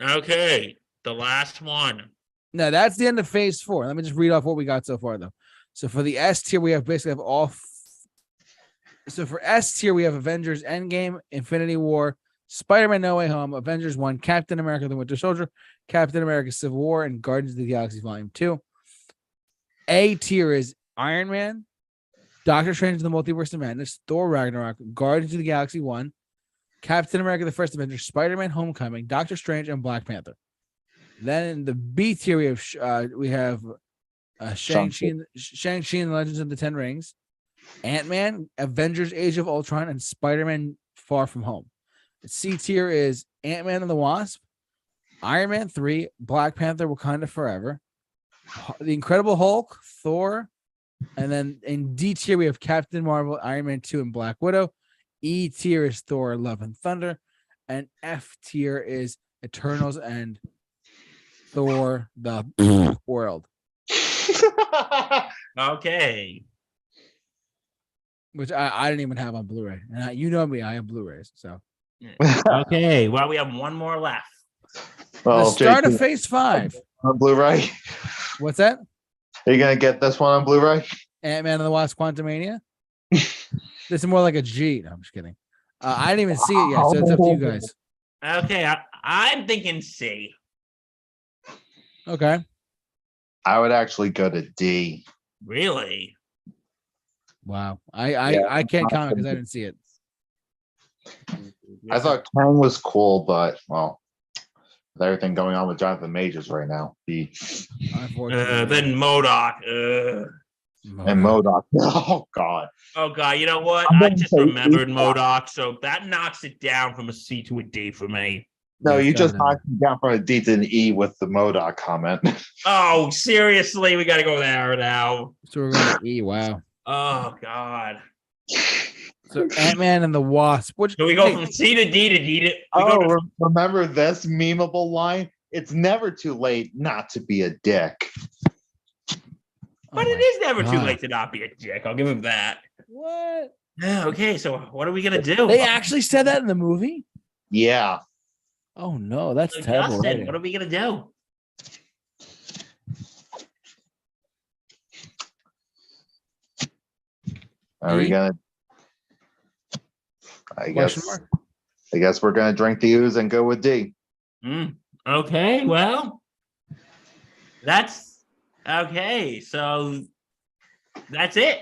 Okay. The last one. No, that's the end of phase 4. Let me just read off what we got so far, though. So for the S tier, we have all. So for S tier, we have Avengers Endgame, Infinity War, Spider-Man No Way Home, Avengers 1, Captain America the Winter Soldier, Captain America Civil War, and Guardians of the Galaxy Volume 2. A tier is Iron Man, Doctor Strange in the Multiverse of Madness, Thor Ragnarok, Guardians of the Galaxy 1, Captain America the First Avenger, Spider-Man Homecoming, Doctor Strange, and Black Panther. Then in the B tier, we have Shang-Chi and the Legends of the Ten Rings, Ant-Man, Avengers Age of Ultron, and Spider-Man Far From Home. The C tier is Ant-Man and the Wasp, Iron Man 3, Black Panther Wakanda Forever, The Incredible Hulk, Thor, and then in D tier, we have Captain Marvel, Iron Man 2, and Black Widow. E tier is Thor, Love and Thunder, and F tier is Eternals and Thor, the World. Okay. Which I didn't even have on Blu-ray. And you know me, I have Blu-rays. So okay. Well, we have one more left. Well, the start of phase 5. On Blu-ray. What's that? Are you gonna get this one on Blu-ray? Ant-Man and the Wasp Quantumania? This is more like a G. No, I'm just kidding. I didn't even see it yet, so it's up to you guys. Okay, I'm thinking C. Okay. I would actually go to D. Really? Wow. I can't comment because I didn't see it. I thought Kang was cool, but well, with everything going on with Jonathan Majors right now, then MODOK. And MODOK. Oh God. Oh God. You know what? I just remembered MODOK, so that knocks it down from a C to a D for me. No, you just knocked me down from a D to an E with the MODOK comment. Oh, seriously? We got to go there now. So we're going to E. Wow. Oh God. So Ant-Man and the Wasp. So we go from C to D to D to. Remember this memeable line? It's never too late not to be a dick. But it is never too late to not be a dick. I'll give him that. What? Okay, so what are we gonna do? They actually said that in the movie? Yeah. Oh no, that's terrible. Justin, what are we gonna do? Are we gonna? Question mark? I guess we're gonna drink the ooze and go with D. Okay, well, that's okay. So that's it.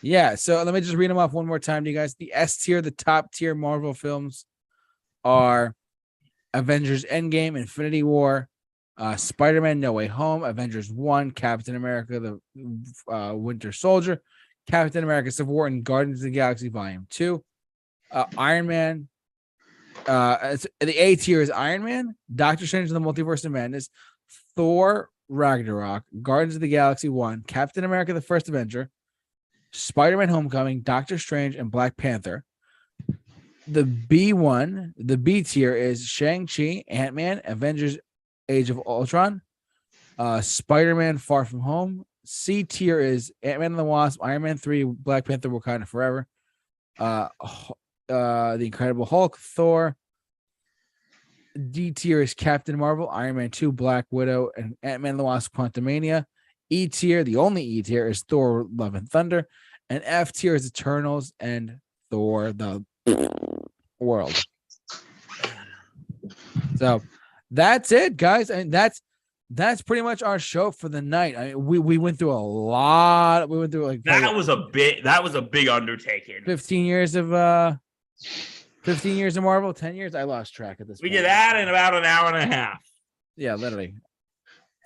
Yeah. So let me just read them off one more time to you guys. The S tier, the top tier Marvel films are Avengers Endgame, Infinity War, Spider-Man No Way Home, Avengers 1, Captain America the Winter Soldier, Captain America Civil War, and Guardians of the Galaxy Volume 2. Iron Man. The A tier is Iron Man, Doctor Strange in the Multiverse of Madness, Thor Ragnarok, Guardians of the Galaxy 1, Captain America the First Avenger, Spider-Man Homecoming, Doctor Strange, and Black Panther. The B tier is Shang-Chi, Ant-Man, Avengers Age of Ultron, Spider-Man Far From Home. C tier is Ant-Man and the Wasp, Iron Man 3, Black Panther Wakanda Forever, The Incredible Hulk, Thor. D tier is Captain Marvel, Iron Man 2, Black Widow, and Ant-Man and the Wasp Quantumania. E tier, the only E tier, is Thor Love and Thunder. And F tier is Eternals and Thor the World. So that's it, guys. And that's pretty much our show for the night. I mean, we went through a lot. We went through like that was a big undertaking. 15 years of Marvel, 10 years. I lost track at this We point. did that in about an hour and a half. Yeah, literally.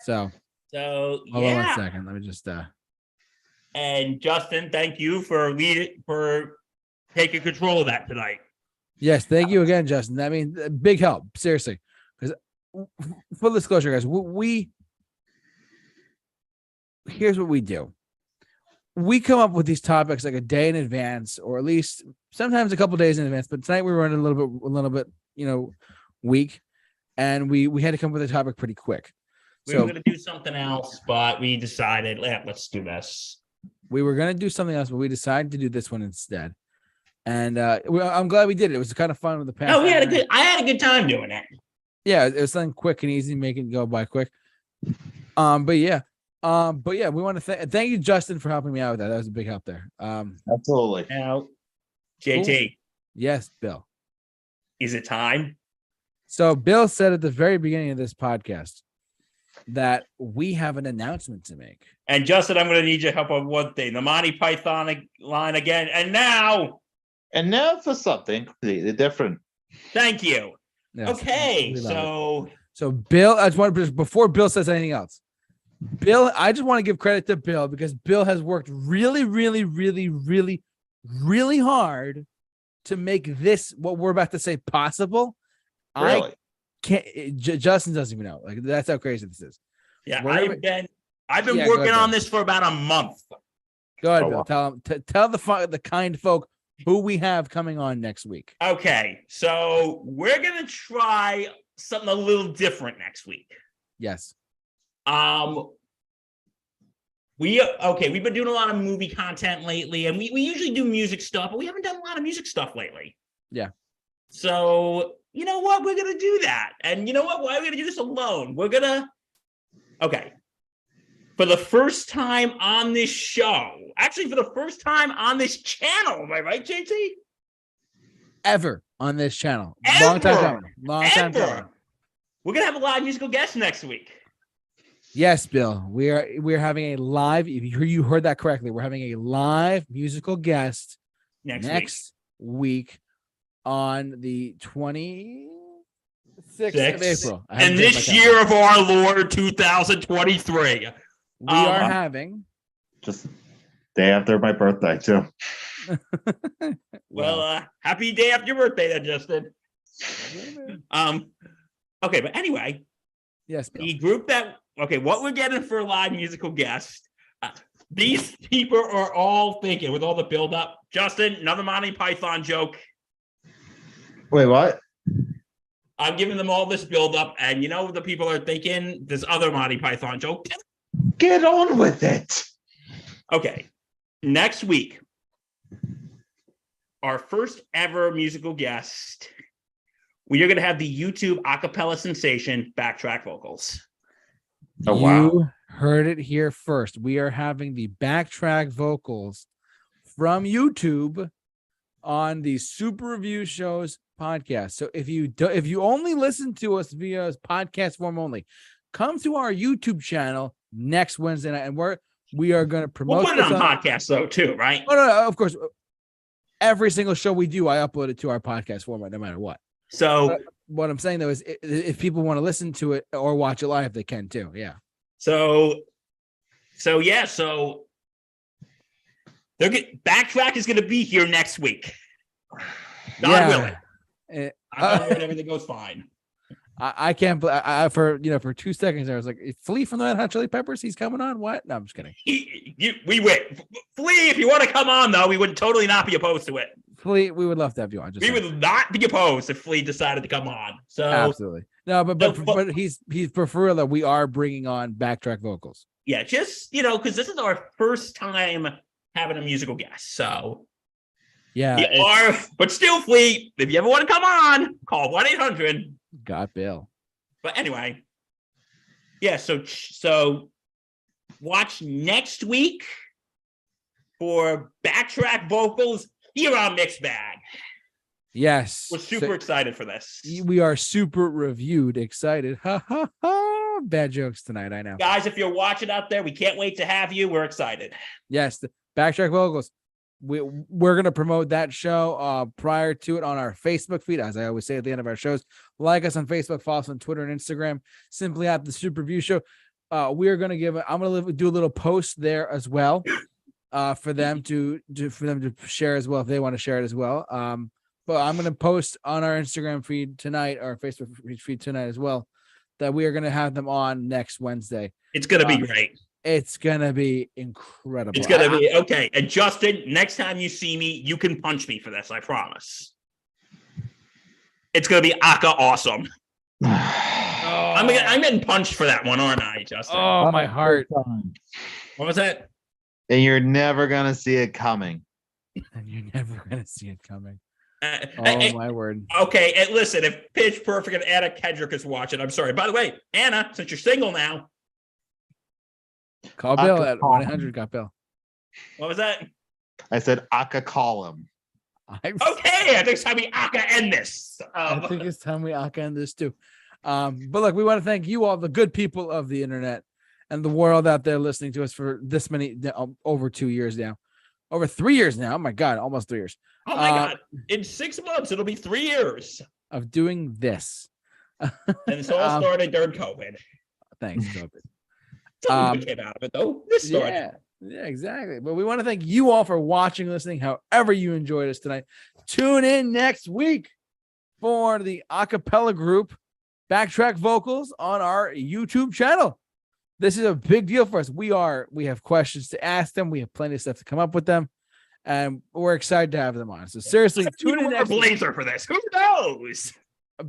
So hold on 1 second. Let me just And Justin, thank you for taking control of that tonight. Yes, thank you again, Justin. I mean, big help, seriously. Because full disclosure, guys, here's what we do. We come up with these topics like a day in advance, or at least sometimes a couple days in advance. But tonight we were running a little bit, weak, and we had to come up with a topic pretty quick. We were going to do something else, but we decided, let's do this. We were going to do something else, but we decided to do this one instead. And I'm glad we did it. It was kind of fun with the past. No, I had a good time doing it. Yeah, it was something quick and easy, make it go by quick. But yeah, we want to thank you, Justin, for helping me out with that. That was a big help there. Absolutely. Now, JT. Cool. Yes, Bill. Is it time? So Bill said at the very beginning of this podcast that we have an announcement to make. And Justin, I'm going to need your help on one thing. The Monty Python line again. And now for something completely different. Thank you. Yes, okay, so Bill, I just want to, before Bill says anything else, Bill, I just want to give credit to Bill because Bill has worked really, really, really, really, really hard to make this, what we're about to say, possible. Really? I can't. Justin doesn't even know. Like, that's how crazy this is. Yeah, I've been working on this for about a month. Go ahead, Bill. Wow. Tell the kind folk who we have coming on next week. Okay, so we're gonna try something a little different next week. Yes. We've been doing a lot of movie content lately, and we usually do music stuff, but we haven't done a lot of music stuff lately. Yeah. So you know what? We're gonna do that. And you know what? Why are we gonna do this alone? For the first time on this show, actually for the first time on this channel, am I right, JT? Ever on this channel. Ever. Long time coming. We're gonna have a live musical guest next week. Yes, Bill. We're having a live, if you heard that correctly, we're having a live musical guest next week on the 26th of April. And this year of our Lord 2023. We are having just day after my birthday too. Well, happy day after your birthday then, Justin. Okay, but anyway, yes, Bill. The group what we're getting for a live musical guest, these people are all thinking with all the build up. Justin, another Monty Python joke. Wait, what? I'm giving them all this build up, and the people are thinking this other Monty Python joke. Get on with it. Okay. Next week, our first ever musical guest, we are going to have the YouTube acapella sensation Backtrack Vocals. Oh, wow. You heard it here first. We are having the Backtrack Vocals from YouTube on the Super Review Shows podcast. So if you only listen to us via podcast form only, come to our YouTube channel next Wednesday night, and we are going to promote. We'll put it on podcast though too, right? Oh, no, of course. Every single show we do, I upload it to our podcast format, no matter what. So what I'm saying though is, if people want to listen to it or watch it live, they can too. Yeah. So Backtrack is going to be here next week. God willing. Everything goes fine. I can't. For 2 seconds, I was like, Flea from the Red Hot Chili Peppers. He's coming on. What? No, I'm just kidding. We win. Flea, if you want to come on, though, we would totally not be opposed to it. Flea, we would love to have you on. We would not be opposed if Flea decided to come on. So absolutely no, but he's prefer that we are bringing on Backtrack vocals. Yeah, just because this is our first time having a musical guest. So yeah, but still, Flea, if you ever want to come on, call 1-800. Got Bill. But anyway, yeah. So watch next week for Backtrack vocals here on Mixed Bag. Yes, we're super excited for this. We are super reviewed excited. Ha ha ha! Bad jokes tonight. I know, guys. If you're watching out there, we can't wait to have you. We're excited. Yes, the Backtrack vocals. We're going to promote that show prior to it on our Facebook feed. As I always say at the end of our shows, like us on Facebook, follow us on Twitter and Instagram, simply at the Super Review Show. We're going to I'm going to do a little post there as well for them to share as well, if they want to share it as well. But I'm going to post on our Instagram feed tonight, or Facebook feed tonight as well, that we are going to have them on next Wednesday. It's going to be great. It's going to be incredible. It's going to be okay. And Justin, next time you see me, you can punch me for this. I promise. It's going to be Aka awesome. I'm getting punched for that one, aren't I, Justin? Oh, my heart. What was that? And you're never going to see it coming. And you're never going to see it coming. My word. Okay, and listen, if Pitch Perfect and Anna Kendrick is watching, I'm sorry. By the way, Anna, since you're single now, call Bill at 1-800. Got Bill. What was that? I said Aka call him. Okay, I think it's time we Aka end this. I think it's time we Aka end this too. But look, we want to thank you all, the good people of the internet and the world out there listening to us for this many, over 2 years now. Over 3 years now. Oh my God, almost 3 years. Oh my God. In 6 months, it'll be 3 years of doing this. And it's all started during COVID. Thanks, COVID. Something came out of it, though. This started. Yeah, exactly. But we want to thank you all for watching, listening, however you enjoyed us tonight. Tune in next week for the acapella group Backtrack Vocals on our YouTube channel. This is a big deal for us. We have questions to ask them. We have plenty of stuff to come up with them, and we're excited to have them on. So seriously, tune in next blazer for this. Who knows?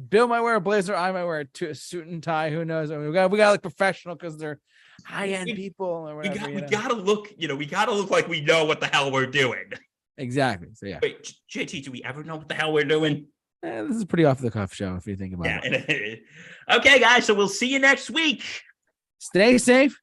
Bill might wear a blazer. I might wear a suit and tie. Who knows? I mean, we got to look professional because they're high-end people or whatever. We gotta look. We gotta look like we know what the hell we're doing. Exactly. So yeah. Wait, JT, do we ever know what the hell we're doing? This is a pretty off the cuff show if you think about it. Okay, guys. So we'll see you next week. Stay safe,